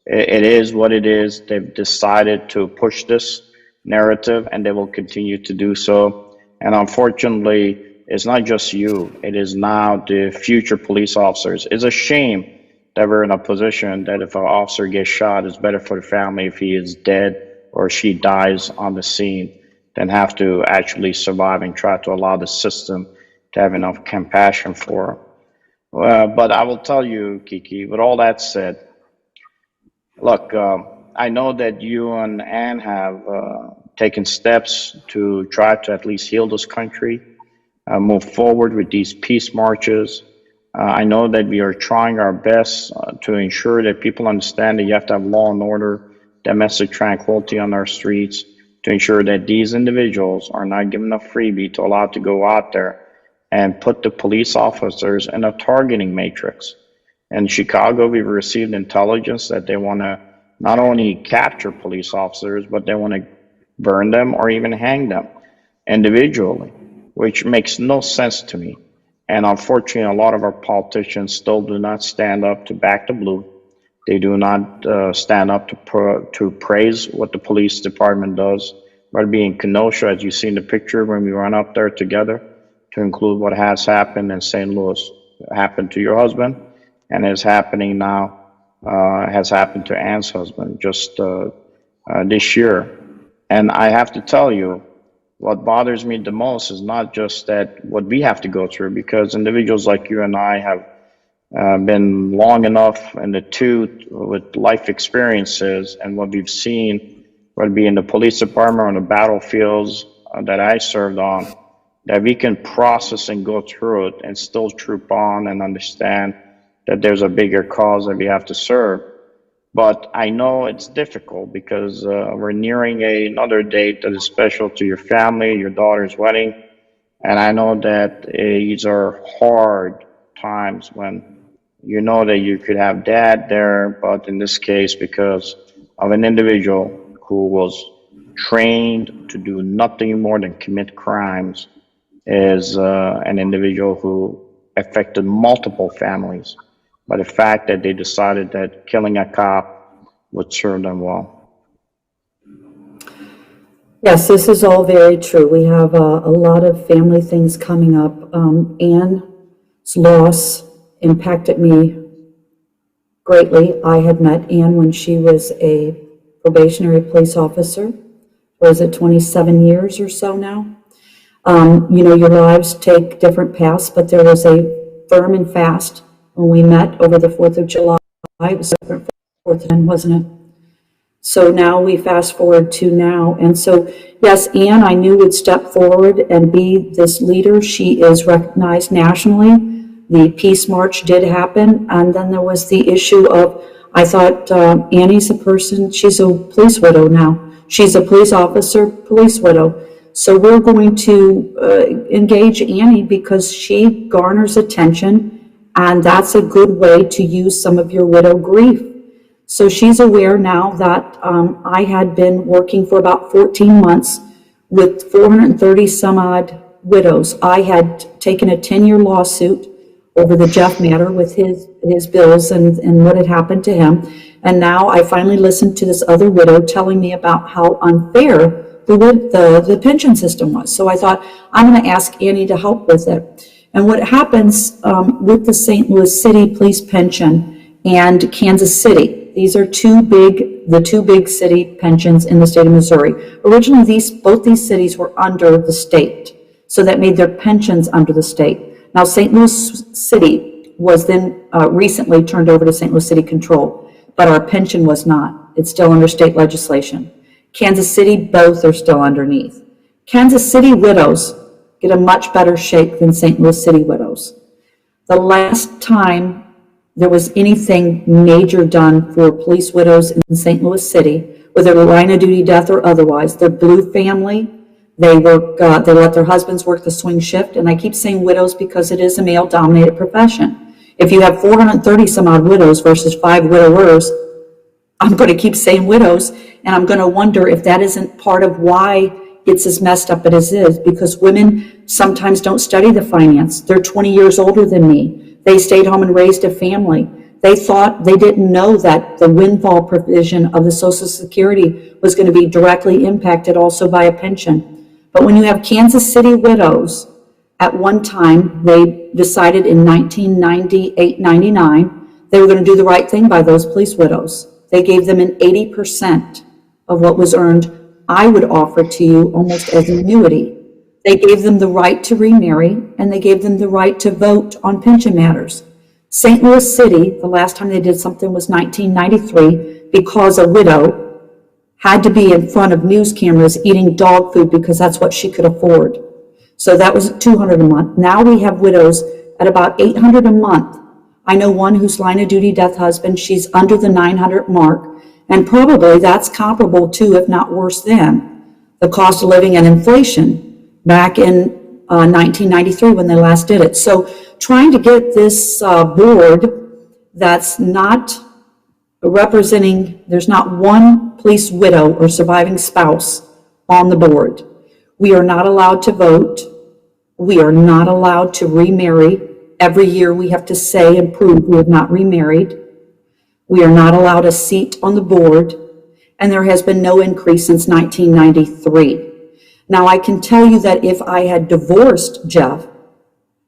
It is what it is. They've decided to push this narrative and they will continue to do so. And unfortunately, it's not just you, it is now the future police officers. It's a shame that we're in a position that if an officer gets shot, it's better for the family if he is dead or she dies on the scene than have to actually survive and try to allow the system to have enough compassion for them. But I will tell you, Kiki, with all that said, look, I know that you and Anne have taken steps to try to at least heal this country, move forward with these peace marches. I know that we are trying our best to ensure that people understand that you have to have law and order, domestic tranquility on our streets, to ensure that these individuals are not given a freebie to allow to go out there and put the police officers in a targeting matrix. In Chicago, we've received intelligence that they want to not only capture police officers, but they want to burn them or even hang them individually, which makes no sense to me. And unfortunately, a lot of our politicians still do not stand up to back the blue. They do not stand up to praise what the police department does, whether it be in Kenosha, as you see in the picture when we run up there together, to include what has happened in St. Louis, happened to your husband, and is happening now, has happened to Anne's husband just this year. And I have to tell you, what bothers me the most is not just that what we have to go through, because individuals like you and I have been long enough in the tooth with life experiences and what we've seen, whether it be in the police department or on the battlefields that I served on, that we can process and go through it and still troop on and understand that there's a bigger cause that we have to serve. But I know it's difficult because we're nearing another date that is special to your family, your daughter's wedding. And I know that these are hard times when you know that you could have dad there, but in this case, because of an individual who was trained to do nothing more than commit crimes, is an individual who affected multiple families by the fact that they decided that killing a cop would serve them well. Yes, this is all very true. We have a lot of family things coming up. Anne's loss impacted me greatly. I had met Anne when she was a probationary police officer. Was it 27 years or so now? You know, your lives take different paths, but there was a firm and fast when we met over the 4th of July. It was 4th then, wasn't it? So now we fast forward to now. And so, yes, Anne, I knew would step forward and be this leader. She is recognized nationally. The Peace March did happen. And then there was the issue of, I thought Annie's a person, she's a police widow now. She's a police officer, police widow. So we're going to engage Annie because she garners attention, and that's a good way to use some of your widow grief. So she's aware now that I had been working for about 14 months with 430 some odd widows. I had taken a 10-year lawsuit over the Jeff matter with his bills and what had happened to him. And now I finally listened to this other widow telling me about how unfair the pension system was. So I thought, I'm going to ask Annie to help with it. And what happens with the St. Louis City Police Pension and Kansas City, these are the two big city pensions in the state of Missouri. Originally, both these cities were under the state, so that made their pensions under the state. Now, St. Louis City was then recently turned over to St. Louis City Control, but our pension was not. It's still under state legislation. Kansas City, both are still underneath. Kansas City widows get a much better shake than St. Louis City widows. The last time there was anything major done for police widows in St. Louis City, whether line of duty death or otherwise, their blue family, they let their husbands work the swing shift. And I keep saying widows because it is a male-dominated profession. If you have 430 some odd widows versus 5 widowers, I'm going to keep saying widows, and I'm going to wonder if that isn't part of why it's as messed up as it is, because women sometimes don't study the finance. They're 20 years older than me. They stayed home and raised a family. They didn't know that the windfall provision of the Social Security was going to be directly impacted also by a pension. But when you have Kansas City widows, at one time, they decided in 1998-99, they were going to do the right thing by those police widows. They gave them an 80% of what was earned, I would offer to you almost as an annuity. They gave them the right to remarry, and they gave them the right to vote on pension matters. St. Louis City, the last time they did something was 1993, because a widow had to be in front of news cameras eating dog food because that's what she could afford. So that was $200 a month. Now we have widows at about $800 a month. I know one whose line of duty death husband, she's under the 900 mark, and probably that's comparable to, if not worse than, the cost of living and inflation back in 1993 when they last did it. So trying to get this board that's not representing, there's not one police widow or surviving spouse on the board. We are not allowed to vote. We are not allowed to remarry. Every year we have to say and prove we have not remarried. We are not allowed a seat on the board, and there has been no increase since 1993. Now, I can tell you that if I had divorced Jeff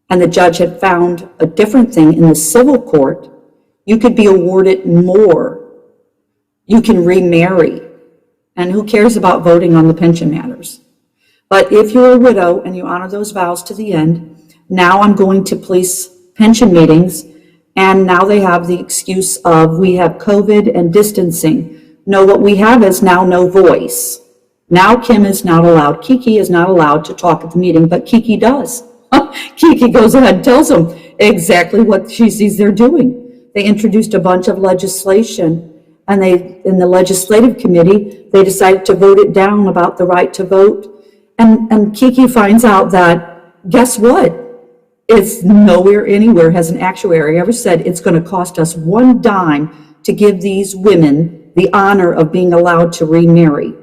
and the judge had found a different thing in the civil court, you could be awarded more. You can remarry. And who cares about voting on the pension matters? But if you're a widow and you honor those vows to the end, now I'm going to police pension meetings, and now they have the excuse of we have COVID and distancing. No, what we have is now no voice. Now Kim is not allowed. Kiki is not allowed to talk at the meeting, but Kiki does. Kiki goes ahead and tells them exactly what she sees they're doing. They introduced a bunch of legislation, and in the legislative committee, they decided to vote it down about the right to vote. And Kiki finds out that, guess what? It's nowhere, anywhere has an actuary ever said it's going to cost us one dime to give these women the honor of being allowed to remarry.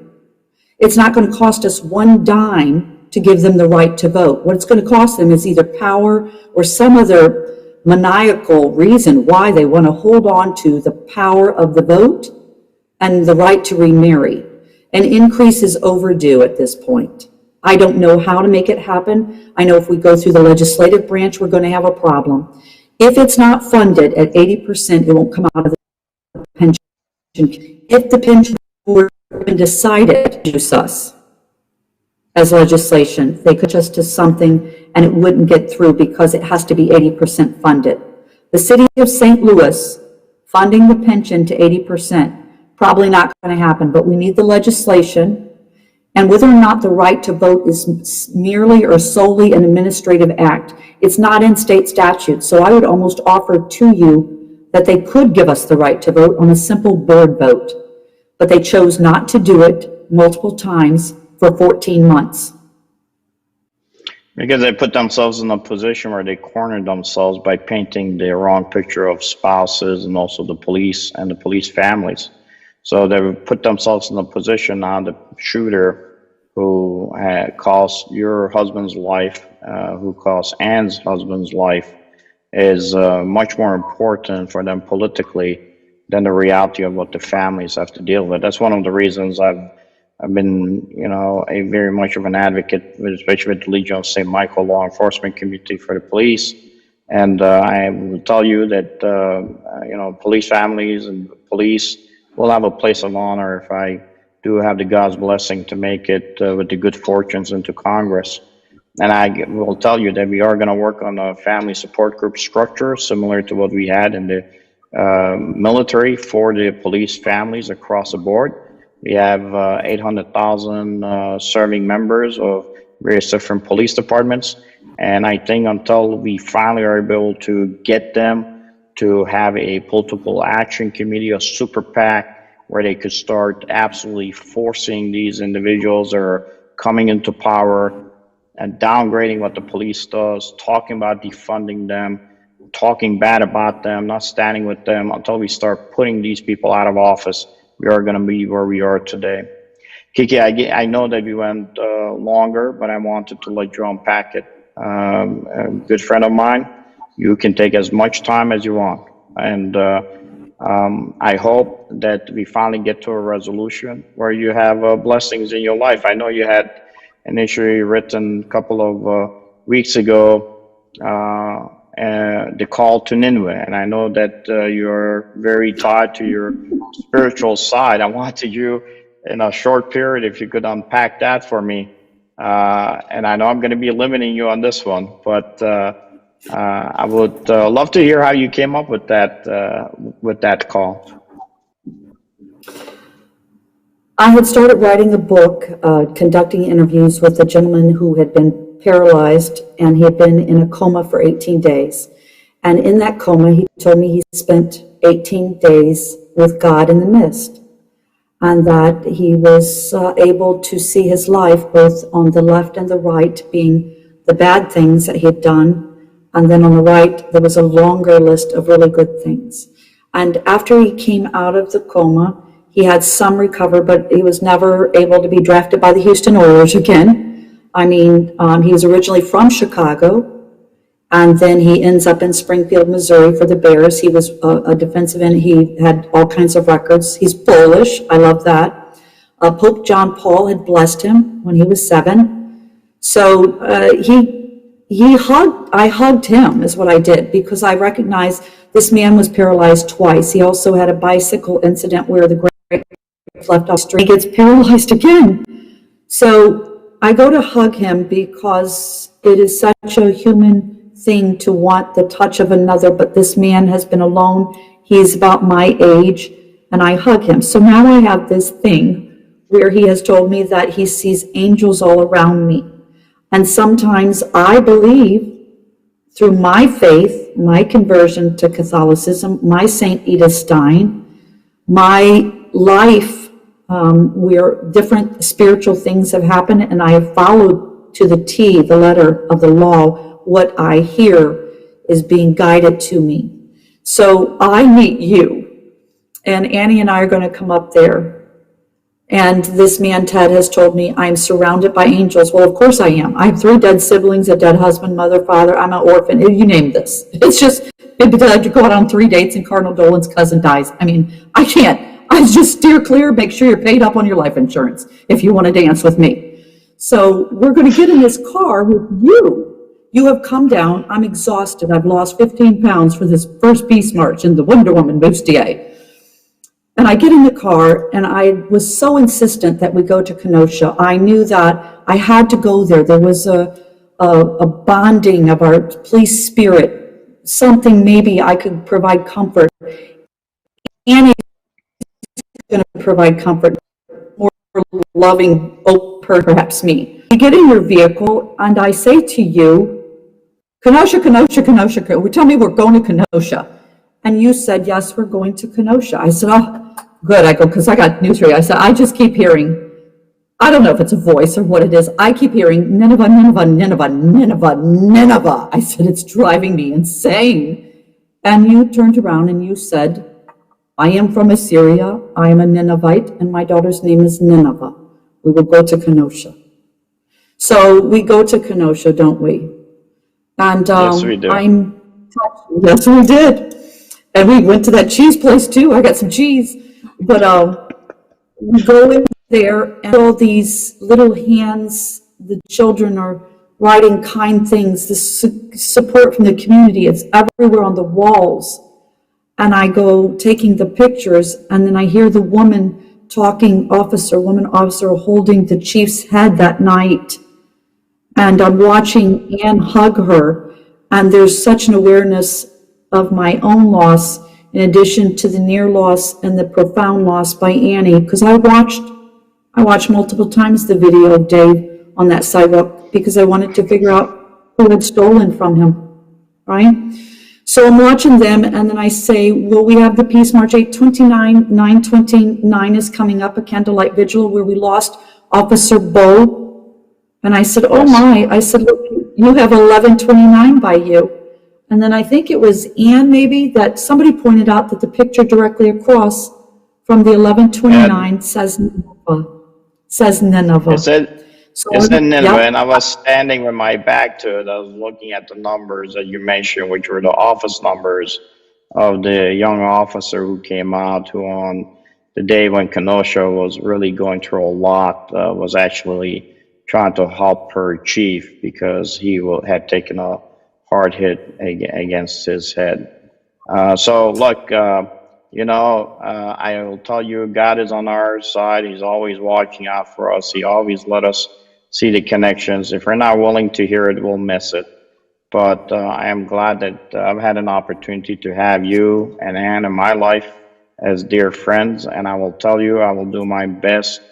It's not going to cost us one dime to give them the right to vote. What it's going to cost them is either power or some other maniacal reason why they want to hold on to the power of the vote and the right to remarry. An increase is overdue at this point. I don't know how to make it happen. I know if we go through the legislative branch, we're going to have a problem. If it's not funded at 80%, it won't come out of the pension. If the pension board decided to use us as legislation, they could just do something and it wouldn't get through because it has to be 80% funded. The city of St. Louis funding the pension to 80%, probably not going to happen, but we need the legislation. And whether or not the right to vote is merely or solely an administrative act, it's not in state statute. So I would almost offer to you that they could give us the right to vote on a simple board vote, but they chose not to do it multiple times for 14 months. Because they put themselves in a position where they cornered themselves by painting the wrong picture of spouses and also the police and the police families. So they put themselves in a position now, the shooter who cost your husband's life, who cost Ann's husband's life, is much more important for them politically than the reality of what the families have to deal with. That's one of the reasons I've been, a very much of an advocate, especially with the Legion of St. Michael law enforcement community for the police. And I will tell you that, police families and police will have a place of honor if I do have the God's blessing to make it with the good fortunes into Congress. And I will tell you that we are going to work on a family support group structure similar to what we had in the military for the police families across the board. We have 800,000 serving members of various different police departments. And I think until we finally are able to get them to have a political action committee, a super PAC, where they could start absolutely forcing these individuals that are coming into power and downgrading what the police does, talking about defunding them, talking bad about them, not standing with them, until we start putting these people out of office, we are going to be where we are today. Kiki, I know that we went longer, but I wanted to let you unpack it. A good friend of mine, you can take as much time as you want. And I hope that we finally get to a resolution where you have blessings in your life. I know you had initially written a couple of weeks ago the call to Nineveh, and I know that you're very tied to your spiritual side. I wanted you, in a short period, if you could unpack that for me. And I know I'm going to be limiting you on this one, but I would love to hear how you came up with that call. I had started writing a book, conducting interviews with a gentleman who had been paralyzed, and he had been in a coma for 18 days. And in that coma, he told me he spent 18 days with God in the mist, and that he was able to see his life both on the left and the right being the bad things that he had done, and then on the right, there was a longer list of really good things. And after he came out of the coma, he had some recover, but he was never able to be drafted by the Houston Oilers again. I mean, he was originally from Chicago, and then he ends up in Springfield, Missouri for the Bears. He was a defensive end. He had all kinds of records. He's Polish. I love that. Pope John Paul had blessed him when he was 7. So I hugged him is what I did, because I recognized this man was paralyzed twice. He also had a bicycle incident where the left off street. He gets paralyzed again. So I go to hug him because it is such a human thing to want the touch of another, but this man has been alone. He's about my age, and I hug him. So now I have this thing where he has told me that he sees angels all around me. And sometimes I believe, through my faith, my conversion to Catholicism, my Saint Edith Stein, my life, where different spiritual things have happened, and I have followed to the T, the letter of the law, what I hear is being guided to me. So I meet you, and Annie and I are going to come up there. And this man, Ted, has told me I'm surrounded by angels. Well, of course I am. I have 3 dead siblings, a dead husband, mother, father. I'm an orphan. You name this. It's just, I had to go out on 3 dates and Cardinal Dolan's cousin dies. I mean, I can't. I just steer clear. Make sure you're paid up on your life insurance if you want to dance with me. So we're going to get in this car with you. You have come down. I'm exhausted. I've lost 15 pounds for this first peace march in the Wonder Woman bustier. And I get in the car, and I was so insistent that we go to Kenosha. I knew that I had to go there. There was a bonding of our police spirit, something maybe I could provide comfort. Annie's going to provide comfort, more loving, perhaps me. You get in your vehicle, and I say to you, Kenosha, Kenosha, Kenosha. Tell me we're going to Kenosha. And you said, yes, we're going to Kenosha. I said, oh, good. I go, because I got news for you. I said, I just keep hearing, I don't know if it's a voice or what it is. I keep hearing Nineveh, Nineveh, Nineveh, Nineveh, Nineveh. I said, it's driving me insane. And you turned around and you said, I am from Assyria. I am a Ninevite, and my daughter's name is Nineveh. We will go to Kenosha. So we go to Kenosha, don't we? And yes, we do. Yes, we did. And we went to that cheese place too. I got some cheese. But we go in there and all these little hands, the children are writing kind things, the support from the community. It's everywhere on the walls. And I go taking the pictures, and then I hear the woman woman officer holding the chief's head that night. And I'm watching Ann hug her, and there's such an awareness of my own loss, in addition to the near loss and the profound loss by Annie, because I watched multiple times the video of Dave on that sidewalk because I wanted to figure out who had stolen from him, right? So I'm watching them, and then I say, well, we have the Peace March 829, 929 is coming up, a candlelight vigil where we lost Officer Bo. And I said, oh my, I said, look, you have 1129 by you. And then I think it was Ann maybe that somebody pointed out that the picture directly across from the 1129 says Nineveh. It said Nineveh, and I was standing with my back to it. I was looking at the numbers that you mentioned, which were the office numbers of the young officer who came out, who on the day when Kenosha was really going through a lot, was actually trying to help her chief because he had taken a hard hit against his head. So look, I will tell you, God is on our side. He's always watching out for us. He always let us see the connections. If we're not willing to hear it, we'll miss it. But I am glad that I've had an opportunity to have you and Ann in my life as dear friends. And I will tell you, I will do my best.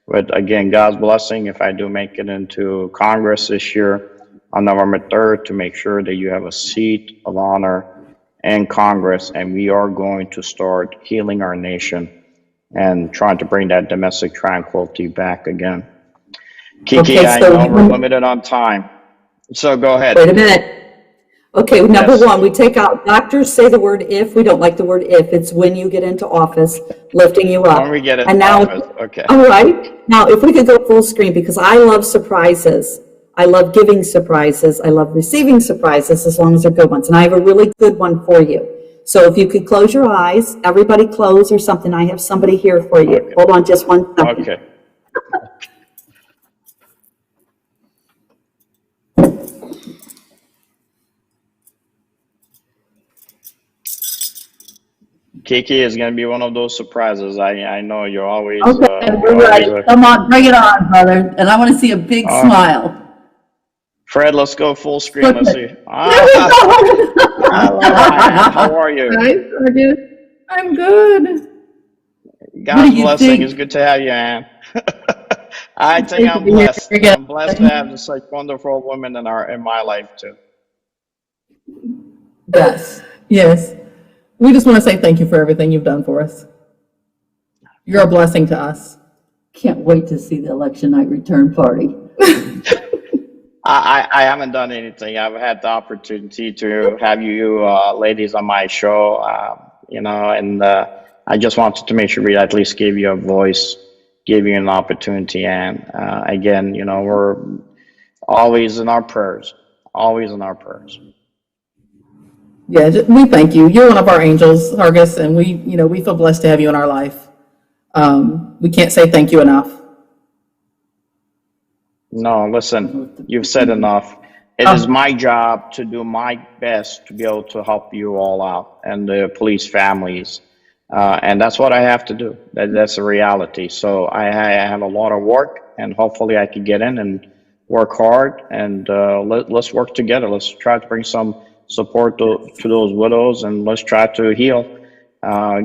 But again, God's blessing, if I do make it into Congress this year on November 3rd, to make sure that you have a seat of honor in Congress. And we are going to start healing our nation and trying to bring that domestic tranquility back again. Kiki, Okay, I know we're limited on time, so go ahead. Wait a minute. Okay, number one, we take out, doctors say the word if, we don't like the word if, it's when you get into office, lifting you up. When we get And into now, office, okay. all right, now if we could go full screen, because I love surprises. I love giving surprises. I love receiving surprises as long as they're good ones. And I have a really good one for you. So if you could close your eyes, everybody close or something. I have somebody here for you. Okay. Hold on just one second. Okay. Kiki is going to be one of those surprises. I know you're always. Okay, we're ready. Come on, bring it on, brother. And I want to see a big smile. Fred, let's go full screen. Let's see. How are you? Hi, I'm good. God's blessing. It's good to have you, Ann. I think I'm blessed. I'm blessed to have such wonderful women in my life too. Yes, yes. We just want to say thank you for everything you've done for us. You're a blessing to us. Can't wait to see the election night return party. I haven't done anything. I've had the opportunity to have you ladies on my show, and I just wanted to make sure we at least gave you a voice, give you an opportunity. And again, we're always in our prayers, always in our prayers. Yeah, we thank you. You're one of our angels, Sargis, and we feel blessed to have you in our life. We can't say thank you enough. No, listen, you've said enough. It is my job to do my best to be able to help you all out and the police families. And that's what I have to do. That's a reality. So I have a lot of work, and hopefully I can get in and work hard, and let's work together. Let's try to bring some support to those widows, and let's try to heal,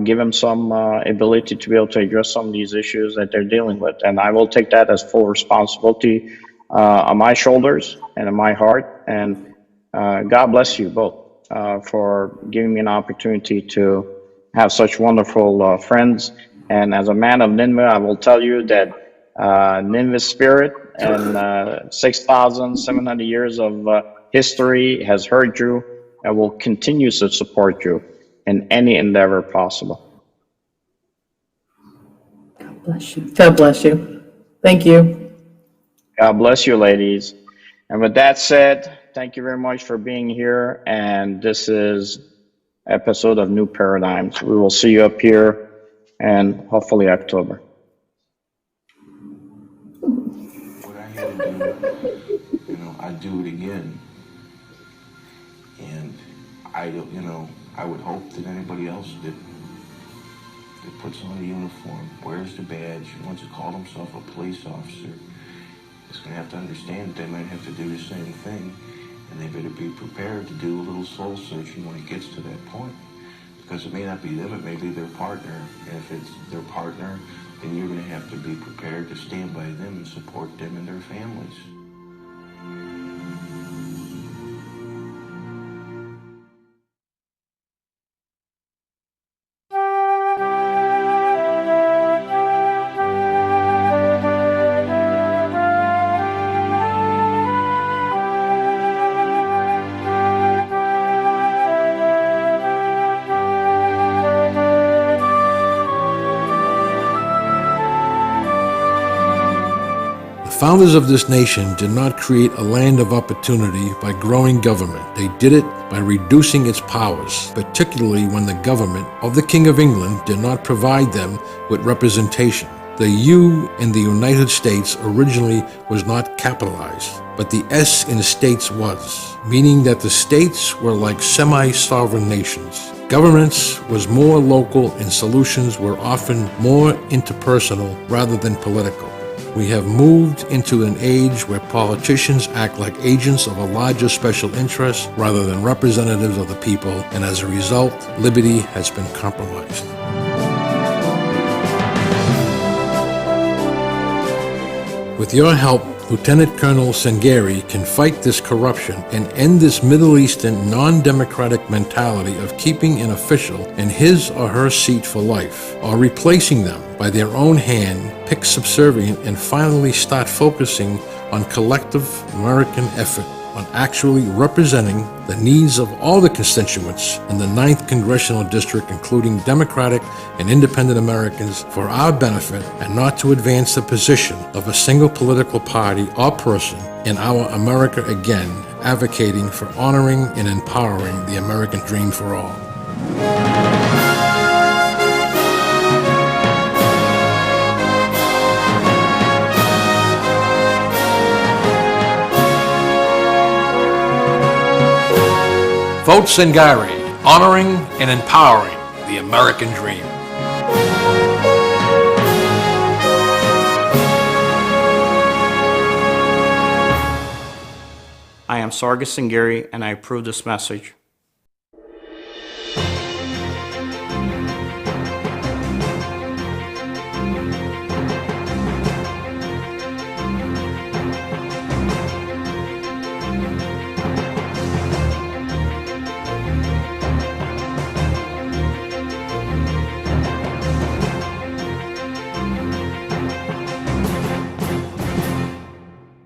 give them some ability to be able to address some of these issues that they're dealing with. And I will take that as full responsibility on my shoulders and in my heart. And God bless you both for giving me an opportunity to have such wonderful friends. And as a man of Nineveh, I will tell you that Nineveh spirit and 6,700 years of history has heard you and will continue to support you in any endeavor possible. God bless you. God bless you. Thank you. God bless you, ladies. And with that said, Thank you very much for being here. And this is episode of New Paradigms. We will see you up here and hopefully October. What I had to do, I'd do it again. And I would hope that anybody else that puts on a uniform, wears the badge, wants to call himself a police officer, is going to have to understand that they might have to do the same thing, and they better be prepared to do a little soul searching when it gets to that point. Because it may not be them, it may be their partner. And if it's their partner, then you're going to have to be prepared to stand by them and support them and their families. The founders of this nation did not create a land of opportunity by growing government. They did it by reducing its powers, particularly when the government of the King of England did not provide them with representation. The U in the United States originally was not capitalized, but the S in states was, meaning that the states were like semi-sovereign nations. Governance was more local and solutions were often more interpersonal rather than political. We have moved into an age where politicians act like agents of a larger special interest rather than representatives of the people, and as a result, liberty has been compromised. With your help, Lieutenant Colonel Sangari can fight this corruption and end this Middle Eastern non-democratic mentality of keeping an official in his or her seat for life, or replacing them by their own hand, pick subservient, and finally start focusing on collective American effort on actually representing the needs of all the constituents in the 9th Congressional District, including Democratic and Independent Americans, for our benefit, and not to advance the position of a single political party or person in our America again, advocating for honoring and empowering the American dream for all. Vote Sangari, honoring and empowering the American dream. I am Sargis Sangari and I approve this message.